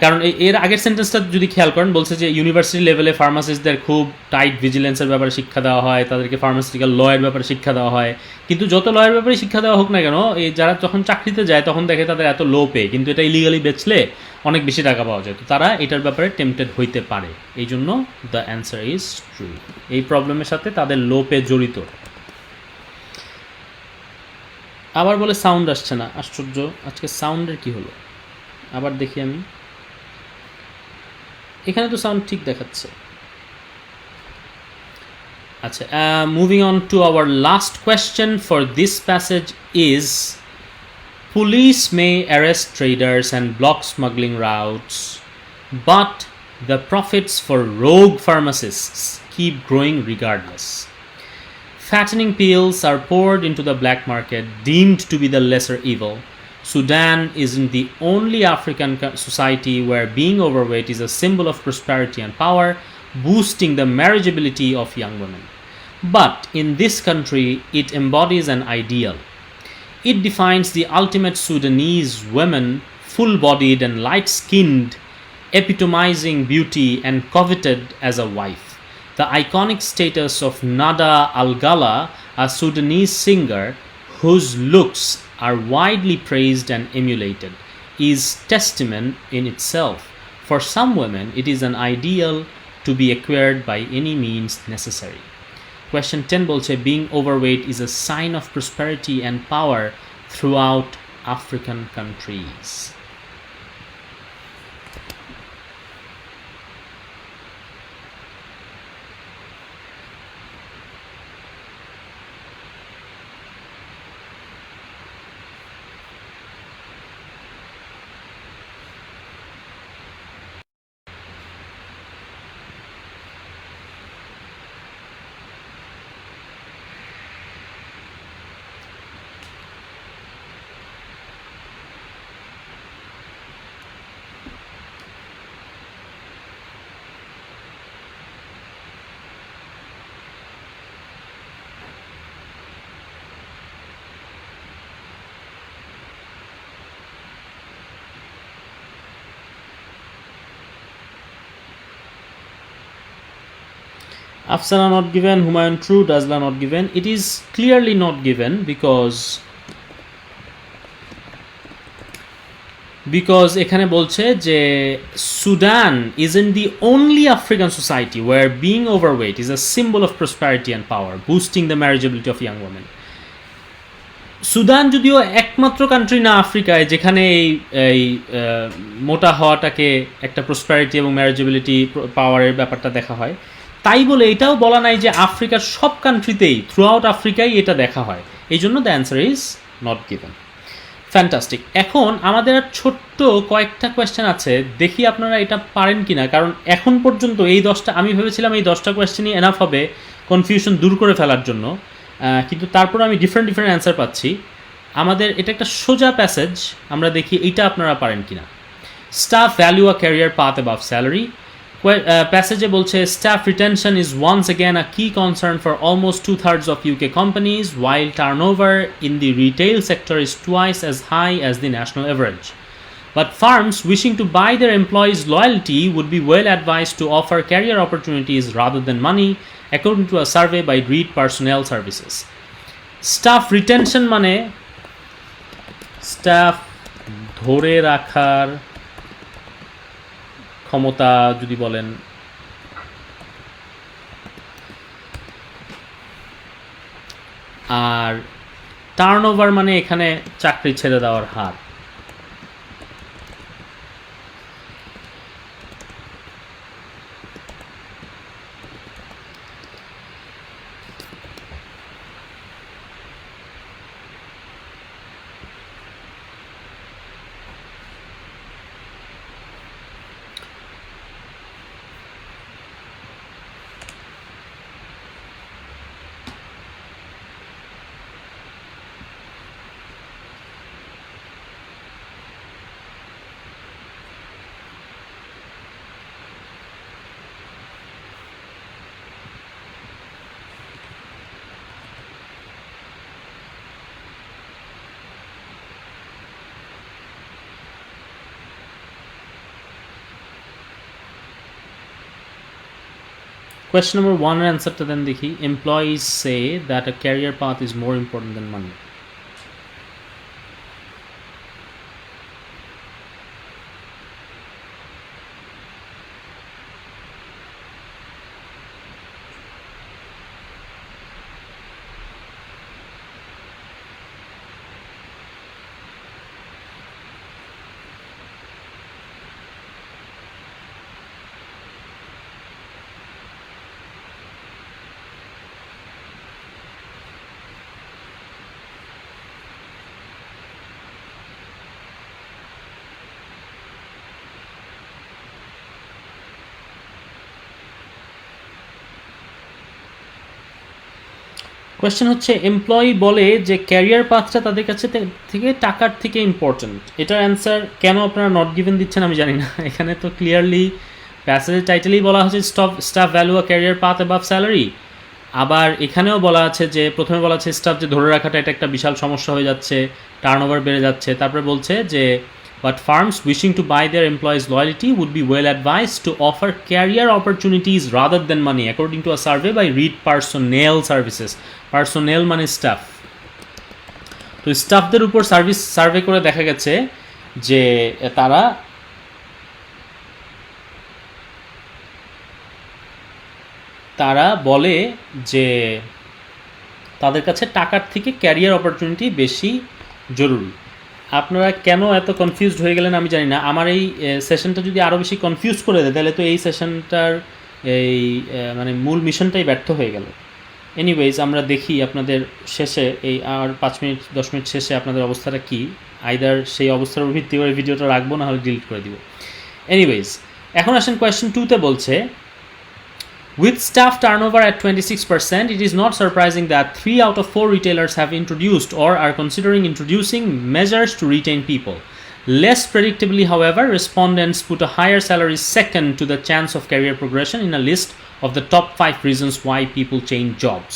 কারণ এর আগের সেন্টেন্সটা যদি খেয়াল করেন বলছে যে ইউনিভার্সিটি লেভেলে ফার্মাসিস্টদের খুব টাইট ভিজিলেন্সের ব্যাপারে শিক্ষা দেওয়া হয়, তাদেরকে ফার্মাসিউটিক্যাল লয়ের ব্যাপারে শিক্ষা দেওয়া হয়। কিন্তু যত লয়ের ব্যাপারে শিক্ষা দেওয়া হোক না কেন, এই যারা যখন চাকরিতে যায় তখন দেখে তাদের এত লো পে, কিন্তু এটা ইলিগালি বেচলে অনেক বেশি টাকা পাওয়া যায়, তো তারা এটার ব্যাপারে টেম্পটেড হইতে পারে। এই জন্য দ্য অ্যান্সার ইজ ট্রু। এই প্রবলেমের সাথে তাদের লো পে জড়িত। আবার বলে সাউন্ড আসছে না, আশ্চর্য, আজকে সাউন্ডের কি হলো? আবার দেখি আমি, এখানে তো সাউন্ড ঠিক দেখাচ্ছে। আচ্ছা, moving on to our last question for this passage is police may arrest traders and block smuggling routes, but the profits for rogue pharmacists keep growing regardless. Fattening pills are poured into the black market, deemed to be the lesser evil. Sudan isn't the only African society where being overweight is a symbol of prosperity and power, boosting the marriageability of young women. But in this country, it embodies an ideal. It defines the ultimate Sudanese woman, full-bodied and light-skinned, epitomizing beauty and coveted as a wife. The iconic status of Nada Al-Ghala, a Sudanese singer whose looks are widely praised and emulated, is testament in itself. For some women, it is an ideal to be acquired by any means necessary. Question 10 বলছে being overweight is a sign of prosperity and power throughout African countries. Afsana not given, Humayun true, Dazla not given. It is clearly not given because এখানে বলছে যে Sudan isn't the only African society where being overweight is a symbol of prosperity and power, boosting the marriageability of young women. Sudan যদিও একমাত্র country না আফ্রিকায় যেখানে এই মোটা হওয়াটাকে একটা প্রসপ্যারিটি এবং ম্যারেজেবিলিটি পাওয়ারের ব্যাপারটা দেখা হয়, তাই বলে এটাও বলা নাই যে আফ্রিকার সব কান্ট্রিতেই থ্রু আউট আফ্রিকায় এটা দেখা হয়। এই জন্য the answer is not given. Fantastic. এখন আমাদের আর ছোট্ট কয়েকটা কোয়েশ্চেন আছে, দেখি আপনারা এটা পারেন কি না। কারণ এখন পর্যন্ত এই 10টা, আমি ভেবেছিলাম এই 10টা কোয়েশ্চেনই এনাফ হবে কনফিউশন দূর করে ফেলার জন্য, কিন্তু তারপর আমি ডিফারেন্ট অ্যান্সার পাচ্ছি। আমাদের এটা একটা সোজা প্যাসেজ, আমরা দেখি এইটা আপনারা পারেন কি না। Staff value a career path above salary. প্যাসেজে বলছে staff retention is once again a key concern for almost 2/3 of UK companies, while turnover in the retail sector is twice as high as the national average. But firms wishing to buy their employees' loyalty would be well advised to offer career opportunities rather than money, according to a survey by Reed Personnel Services. Staff retention মানে staff ধরে রাখার ক্ষমতা যদি বলেন, আর turnover মানে এখানে চাকরি ছেড়ে দেওয়ার হার। Question number 1 এর অ্যান্সারটা দেন দেখি। Employees say that a career path is more important than money. Question হচ্ছে এমপ্লয়ি বলে যে ক্যারিয়ার পাথটা তাদের কাছে থেকে টাকার থেকে ইম্পর্ট্যান্ট। এটার অ্যান্সার কেন আপনারা নট গিভেন দিচ্ছেন আমি জানি না। এখানে তো ক্লিয়ারলি প্যাসেজের টাইটেলেই বলা হচ্ছে staff value a career path above salary. আবার এখানেও বলা আছে যে প্রথমে বলা আছে স্টাফ যে ধরে রাখাটা এটা একটা বিশাল সমস্যা হয়ে যাচ্ছে, টার্নওভার বেড়ে যাচ্ছে। তারপরে বলছে যে but firms wishing to buy their employees' loyalty would be well advised to offer career opportunities rather than money, according to a survey by Reed Personnel Services. Personnel মানে স্টাফ। তো স্টাফদের উপর সার্ভে করে দেখা গেছে যে তারা বলে যে তাদের কাছে টাকার থেকে ক্যারিয়ার অপরচুনিটি বেশি জরুরি। আপনারা কেন এত কনফিউজড হয়ে গেলেন আমি জানি না। আমার এই সেশনটা যদি আরও বেশি কনফিউজ করে দেয় তাহলে তো এই সেশনটার এই মানে মূল মিশনটাই ব্যর্থ হয়ে গেল। এনিওয়েজ আমরা দেখি আপনাদের শেষে এই আর 5 মিনিট 10 মিনিট শেষে আপনাদের অবস্থাটা কী। আইদার সেই অবস্থার উপর ভিত্তি করে ভিডিওটা রাখবো, না হলে ডিলিট করে দিব। এনিওয়েজ এখন আসেন কোয়েশ্চেন 2তে বলছে with staff turnover at 26%, it is not surprising that 3 out of 4 retailers have introduced or are considering introducing measures to retain people. Less predictably, however, respondents put a higher salary second to the chance of career progression in a list of the top 5 reasons why people change jobs.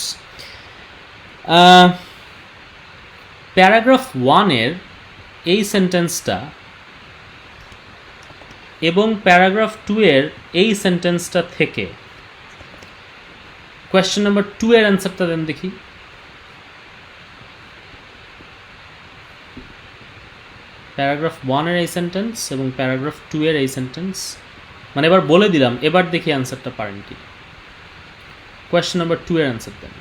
Paragraph 1 এর এই সেন্টেন্সটা এবং paragraph 2 এর এই সেন্টেন্সটা থেকে question number 2 এর অ্যান্সারটা দেন দেখি। প্যারাগ্রাফ 1 এর এই সেন্টেন্স এবং প্যারাগ্রাফ 2 এর এই সেন্টেন্স, মানে এবার বলে দিলাম, এবার দেখি অ্যান্সারটা পারেন কি। কোয়েশ্চেন নাম্বার 2 এর অ্যান্সার দেন।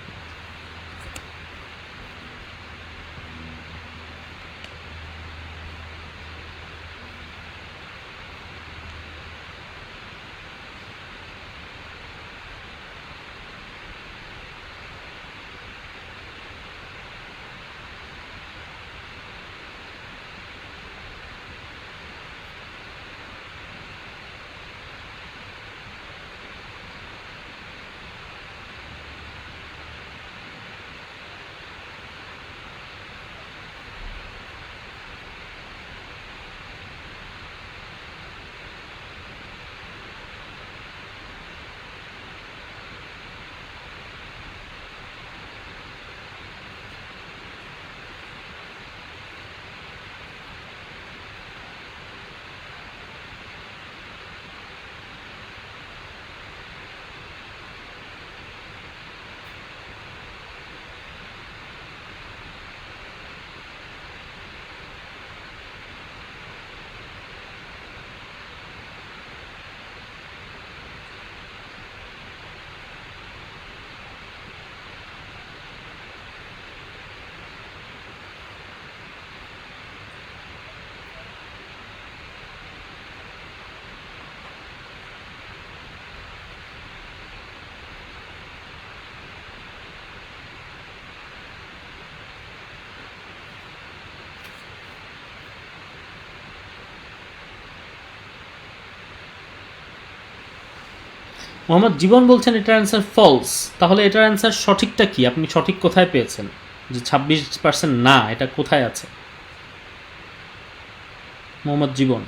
মোহাম্মদ জীবন বলছেন এটার অ্যান্সার ফলস। তাহলে এটার অ্যান্সার সঠিকটা কি? আপনি সঠিক কোথায় পেয়েছেন যে 26% না, এটা কোথায় আছে মোহাম্মদ জীবন?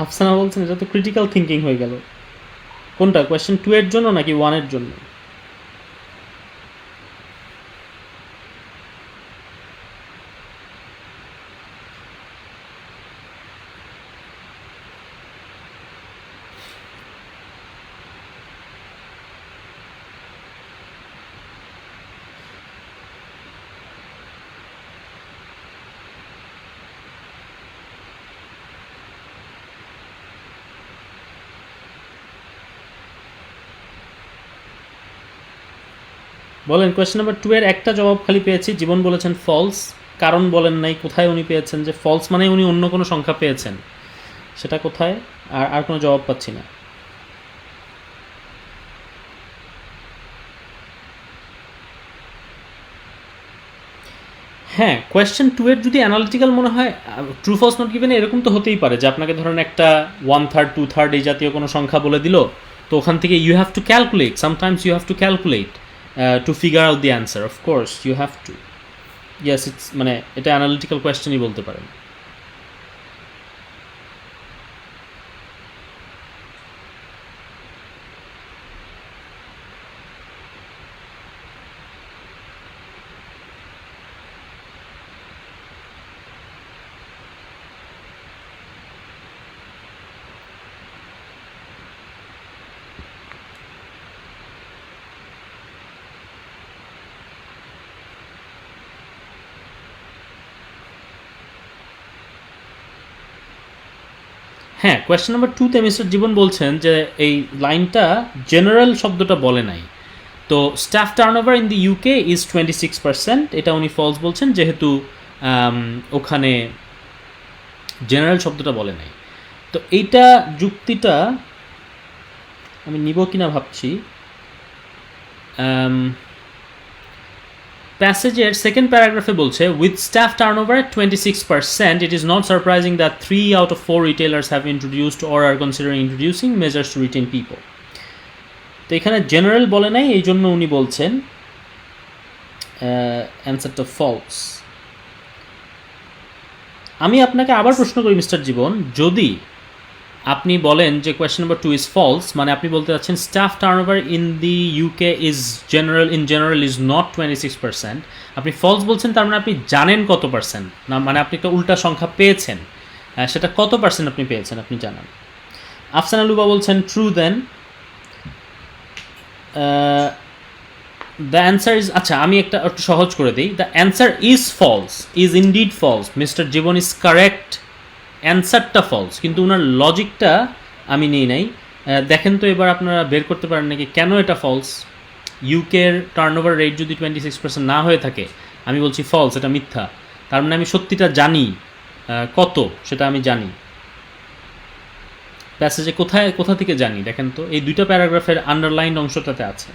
আফসানা বলছেন এটা তো ক্রিটিক্যাল থিঙ্কিং হয়ে গেল। কোনটা, কোয়েশ্চেন 2 এর জন্য নাকি 1 এর জন্য? বলেন, কোয়েশ্চেন নাম্বার 2 এর একটা জবাব খালি পেয়েছি, জীবন বলেছেন ফলস, কারণ বলেন নাই কোথায় উনি পেয়েছেন যে ফলস মানে উনি অন্য কোনো সংখ্যা পেয়েছেন, সেটা কোথায়? আর আর কোনো জবাব পাচ্ছি না। হ্যাঁ, কোয়েশ্চেন 2 এর যদি অ্যানালিটিক্যাল মনে হয়, ট্রু ফলস নট গিভেন এরকম তো হতেই পারে যে আপনাকে ধরেন একটা 1/3 2/3 এই জাতীয় কোনো সংখ্যা বলে দিল, তো ওখান থেকে you have to calculate, sometimes you have to calculate to figure out the answer, of course you have to. Yes, it's মানে এটা অ্যানালিটিক্যাল কোয়েশ্চেনই বলতে পারেন। হ্যাঁ, কোয়েশ্চেন নাম্বার 2 তে মিস্টার জীবন বলছেন যে এই লাইনটা জেনারেল শব্দটা বলে নাই। তো staff turnover in the UK is 26%, এটা উনি ফলস বলছেন যেহেতু ওখানে জেনারেল শব্দটা বলে নাই। তো এইটা যুক্তিটা আমি নিব কিনা ভাবছি। প্যাসেজের সেকেন্ড প্যারাগ্রাফে বলছে with staff turnover 26%, it is not surprising that 3 out of 4 retailers have introduced or R considering introducing measures two written people. তো এখানে জেনারেল বলে নাই, এই জন্য উনি বলছেন অ্যান্সারটা ফলস। আমি আপনাকে আবার প্রশ্ন করি মিস্টার জীবন, যদি আপনি বলেন যে কোয়েশ্চেন নাম্বার 2 ইজ ফলস, মানে আপনি বলতে চাচ্ছেন staff turnover in the UK is general is not 26%, আপনি ফলস বলছেন, তার মানে আপনি জানেন কত পার্সেন্ট না, মানে আপনি একটা উল্টা সংখ্যা পেয়েছেন, সেটা কত পার্সেন্ট আপনি পেয়েছেন আপনি জানান। আফসানা লুবা বলছেন true then the answer is, আচ্ছা আমি একটা একটু সহজ করে দিই, the answer is false, is indeed false, mister Jibon is correct, অ্যান্সারটা ফলস, কিন্তু ওনার লজিকটা আমি নিই নাই। দেখেন তো এবার আপনারা বের করতে পারেন নাকি কেন এটা ফলস। ইউকের টার্নওভার রেট যদি 26% না হয়ে থাকে, আমি বলছি ফলস, এটা মিথ্যা, তার মানে আমি সত্যিটা জানি, কত সেটা আমি জানি। প্যাসেজে কোথা থেকে জানি দেখেন তো, এই দুইটা প্যারাগ্রাফের আন্ডারলাইন অংশটাতে আছে।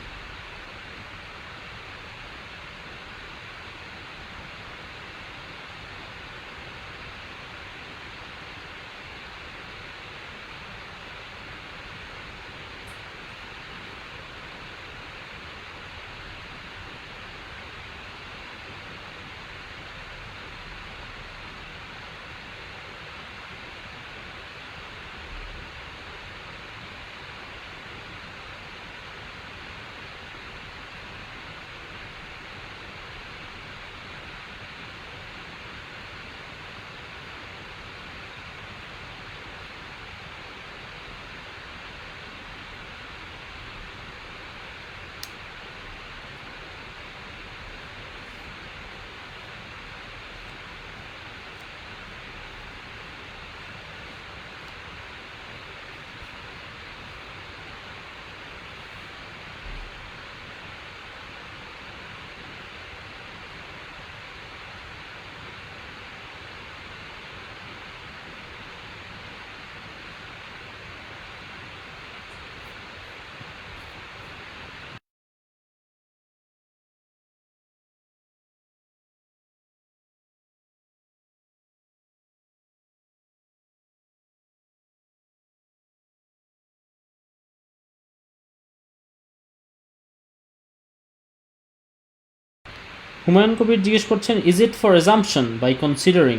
হুমায়ুন কবির জিজ্ঞেস করছেন is it for assumption by considering.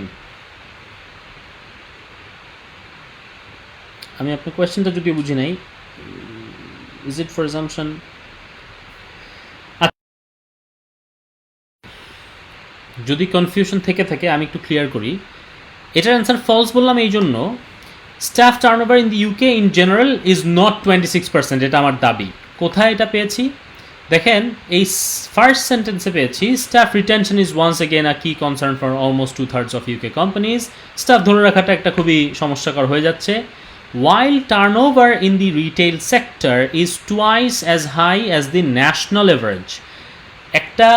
আমি আপনার কোয়েশ্চেনটা যদিও বুঝি নাই, ইজ ইট ফর অ্যাজাম্পশন, যদি কনফিউশন থেকে থাকে আমি একটু ক্লিয়ার করি। এটার অ্যান্সার ফলস বললাম এই জন্য, staff turnover in the UK in general is not 26%, এটা আমার দাবি। কোথায় এটা পেয়েছি দেখেন, এই ফার্স্ট সেন্টেন্সে পেয়েছি staff retention is once again a key concern for almost 2/3 of UK companies. Staff ধরে রাখাটা একটা খুবই সমস্যাকর হয়ে যাচ্ছে। while turnover in the retail sector is twice as high as the national average। একটা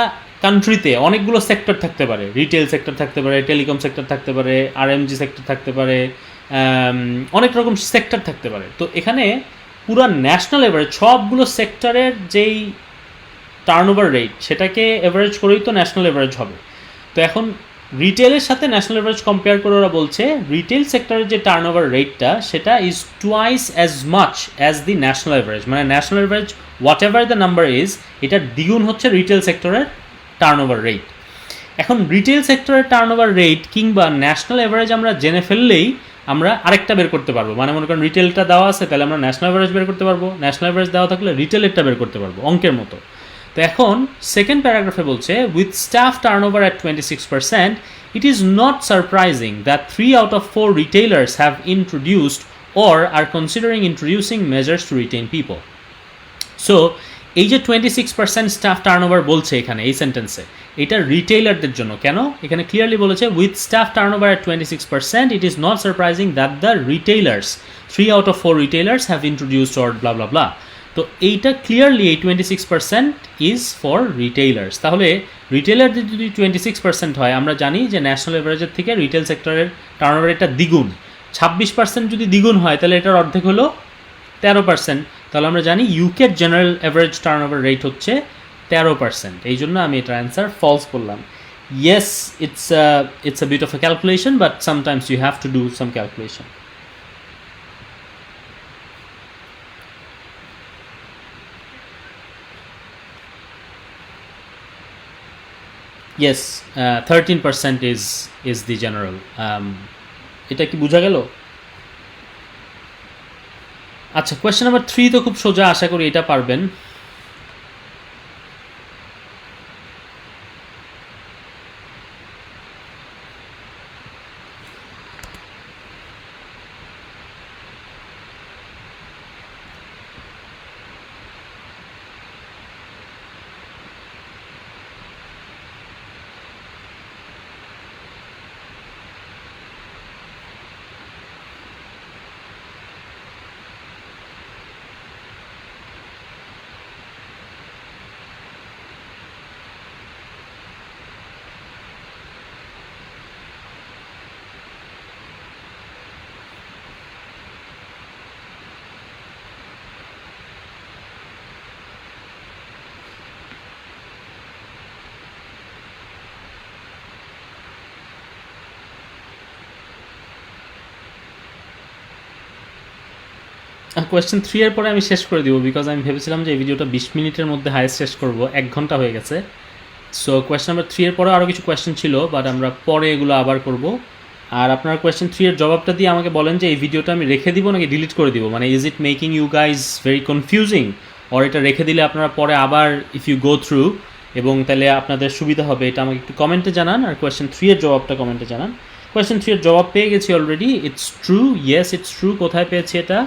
কান্ট্রিতে অনেকগুলো সেক্টর থাকতে পারে, রিটেল সেক্টর থাকতে পারে, টেলিকম সেক্টর থাকতে পারে, আরএমজি সেক্টর থাকতে পারে, অনেক রকম সেক্টর থাকতে পারে। তো এখানে পুরো ন্যাশনাল এভারেজ সবগুলো সেক্টরের যেই টার্নওভার রেট সেটাকে এভারেজ করেই তো ন্যাশনাল এভারেজ হবে। তো এখন রিটেলের সাথে ন্যাশনাল এভারেজ কম্পেয়ার করে ওরা বলছে রিটেল সেক্টরের যে টার্নওভার রেটটা সেটা is twice as much as the national average, মানে national average whatever the number is, এটার দ্বিগুণ হচ্ছে রিটেল সেক্টরের টার্নওভার রেট। এখন রিটেল সেক্টরের টার্নওভার রেট কিংবা ন্যাশনাল এভারেজ আমরা জেনে ফেললেই আমরা আরেকটা বের করতে পারবো, মানে মনে করেন রিটেলটা দেওয়া আছে তাহলে আমরা ন্যাশনাল এভারেজ বের করতে পারবো, ন্যাশনাল এভারেজ দেওয়া থাকলে রিটেলেরটা বের করতে পারবো, অঙ্কের মতো। তো এখন সেকেন্ড প্যারাগ্রাফে বলছে with staff turnover at 26%, it is not surprising that 3 out of 4 retailers have introduced or are considering introducing measures to retain people. So এই যে 26% স্টাফ টার্নওভার বলছে এখানে এই সেন্টেন্সে, এটা রিটেইলারদের জন্য। কেন? এখানে ক্লিয়ারলি বলেছে with staff turnover at 26%, it is not surprising that the retailers 3 out of 4 retailers have introduced or blah blah blah. তো এইটা ক্লিয়ারলি এই 26% ইজ ফর রিটেইলার্স। তাহলে রিটেইলারদের যদি 26% হয়, আমরা জানি যে ন্যাশনাল এভারেজের থেকে রিটেল সেক্টরের টার্নওভার এটা দ্বিগুণ। 26% যদি দ্বিগুণ হয় তাহলে এটার অর্ধেক হলো 13%। তাহলে আমরা জানি ইউকের জেনারেল অ্যাভারেজ টার্নওভার রেট হচ্ছে 13%। এই জন্য আমি এটার অ্যান্সার ফলস করলাম। Yes, it's a bit of a calculation, but sometimes you have to do some calculation. Yes, 13% is the general. এটা কি বোঝা গেল? আচ্ছা, কোয়েশ্চেন নাম্বার 3 তো খুব সোজা, আশা করি এটা পারবেন। কোয়েশ্চেন 3 এর পরে আমি শেষ করে দিব, বিকজ আমি ভেবেছিলাম যে এই ভিডিওটা 20 মিনিটের মধ্যে হাইয়েস্ট শেষ করব, 1 ঘন্টা হয়ে গেছে। সো কোয়েশ্চেন নাম্বার 3 এর পরে আরও কিছু কোয়েশ্চেন ছিল, বাট আমরা পরে এগুলো আবার করব। আর আপনার কোয়েশ্চেন 3 এর জবাবটা দিয়ে আমাকে বলেন যে এই ভিডিওটা আমি রেখে দিব নাকি ডিলিট করে দিব। মানে is it making you guys very confusing, or এটা রেখে দিলে আপনারা পরে আবার ইফ ইউ গো থ্রু এবং তাহলে আপনাদের সুবিধা হবে, এটা আমাকে একটু কমেন্টে জানান। আর কোয়েশ্চেন 3 এর জবাবটা কমেন্টে জানান। কোয়েশ্চেন 3 এর জবাব পেয়ে গেছি already. It's true, yes it's true. কোথায় পেয়েছি এটা?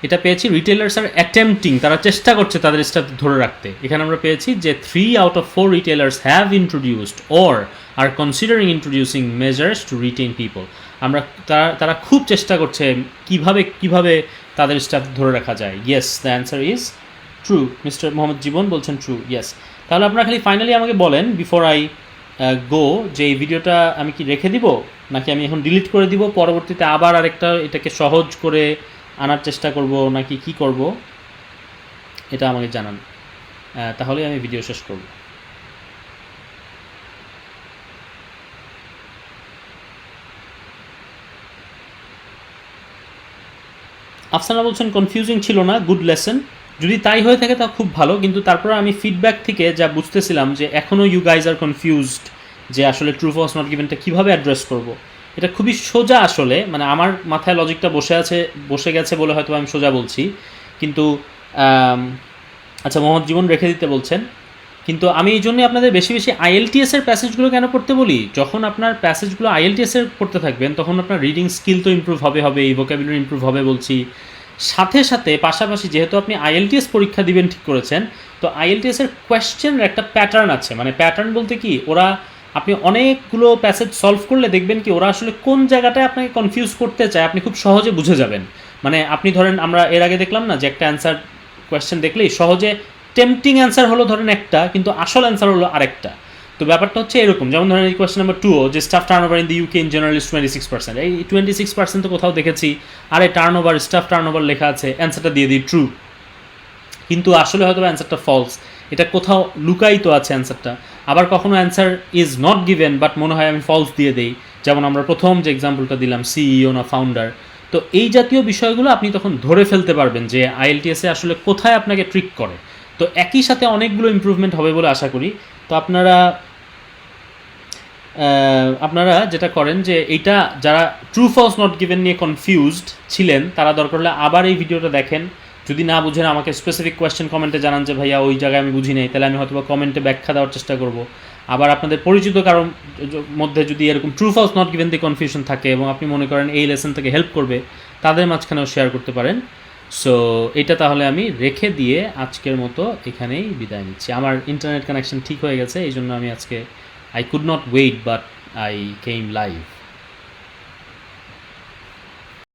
এটা পেয়েছি রিটেলার্স আর অ্যাটেম্পটিং, তারা চেষ্টা করছে তাদের স্টাফ ধরে রাখতে। এখানে আমরা পেয়েছি যে 3 out of 4 retailers have introduced or R considering introducing measures two retain people. আমরা তারা খুব চেষ্টা করছে কিভাবে তাদের স্টাফ ধরে রাখা যায়। Yes, the answer is true. Mister Mohammad Jibon বলছেন ট্রু। ইয়েস। তাহলে আপনারা খালি ফাইনালি আমাকে বলেন বিফোর আই গো যে এই ভিডিওটা আমি কি রেখে দিব নাকি আমি এখন ডিলিট করে দিব, পরবর্তীতে আবার আরেকটা এটাকে সহজ করে আনার চেষ্টা করব নাকি কি করব, এটা আমাকে জানান। তাহলে আমি ভিডিও শেষ করব। আফসানা বলছেন কনফিউজিং ছিল না, গুড লেসন। যদি তাই হয়ে থাকে তা খুব ভালো, কিন্তু তারপর আমি ফিডব্যাক থেকে যা বুঝতেছিলাম যে এখনও ইউ গাইজ আর কনফিউজড যে আসলে ট্রু ফলস নট গিভেনটা কীভাবে অ্যাড্রেস করব। এটা খুবই সোজা আসলে, মানে আমার মাথায় লজিকটা বসে গেছে বলে হয়তো আমি সোজা বলছি, কিন্তু আচ্ছা মোহাম্মদ জীবন রেখে দিতে বলছেন। কিন্তু আমি এই জন্যই আপনাদের বেশি বেশি আইএলটিএসের প্যাসেজগুলো কেন পড়তে বলি, যখন আপনার প্যাসেজগুলো আইএলটিএসের পড়তে থাকবেন তখন আপনার রিডিং স্কিল তো ইমপ্রুভ হবে, এই ভোকাবুলারি ইমপ্রুভ হবে বলছি। সাথে সাথে পাশাপাশি যেহেতু আপনি আইএলটিএস পরীক্ষা দিবেন ঠিক করেছেন, তো আইএলটিএসের কোয়েশ্চেনের একটা প্যাটার্ন আছে। মানে প্যাটার্ন বলতে কি, আপনি অনেকগুলো প্যাসেজ সলভ করলে দেখবেন কি ওরা আসলে কোন জায়গাটায় আপনাকে কনফিউজ করতে চায় আপনি খুব সহজে বুঝে যাবেন। মানে আপনি ধরেন, আমরা এর আগে দেখলাম না যে একটা অ্যান্সার কোয়েশ্চেন দেখলেই সহজে টেম্পটিং অ্যান্সার হলো ধরেন একটা, কিন্তু আসল অ্যান্সার হলো আরেকটা। তো ব্যাপারটা হচ্ছে এরকম, যেমন ধরেন এই কোয়েশ্চেন নাম্বার 2 যে staff turnover in the UK in general is 26%, এই 26% তো কোথাও দেখেছি, আরে টার্নওভার স্টাফ টার্নওভার লেখা আছে, অ্যান্সারটা দিয়ে দিই ট্রু, কিন্তু আসলে হয়তো অ্যান্সারটা ফলস, এটা কোথাও লুকায়িত আছে অ্যান্সারটা। আবার কখনো answer is not given but মনে হয় আমি ফলস দিয়ে দেই, যেমন আমরা প্রথম যে এক্সাম্পলটা দিলাম সিইও না ফাউন্ডার। তো এই জাতীয় বিষয়গুলো আপনি তখন ধরে ফেলতে পারবেন যে আইএলটিএসে আসলে কোথায় আপনাকে ট্রিক করে। তো একই সাথে অনেকগুলো ইমপ্রুভমেন্ট হবে বলে আশা করি। তো আপনারা যেটা করেন যে এইটা যারা ট্রু ফলস নট গিভেন নিয়ে কনফিউজড ছিলেন তারা দরকার হলে আবার এই ভিডিওটা দেখেন। যদি না বুঝেন আমাকে স্পেসিফিক কোয়েশ্চেন কমেন্টে জানান যে ভাইয়া ওই জায়গায় আমি বুঝি নাই, তাহলে আমি হয়তো কমেন্টে ব্যাখ্যা দেওয়ার চেষ্টা করব। আবার আপনাদের পরিচিত কারোর মধ্যে যদি এরকম ট্রু ফলস নট গিভেন দিয়ে কনফিউশন থাকে এবং আপনি মনে করেন এই লেসন থেকে হেল্প করবে, তাদের মাঝখানেও শেয়ার করতে পারেন। সো এটা তাহলে আমি রেখে দিয়ে আজকের মতো এখানেই বিদায় নিচ্ছি। আমার ইন্টারনেট কানেকশন ঠিক হয়ে গেছে, এই জন্য আমি আজকে I could not wait but I came live.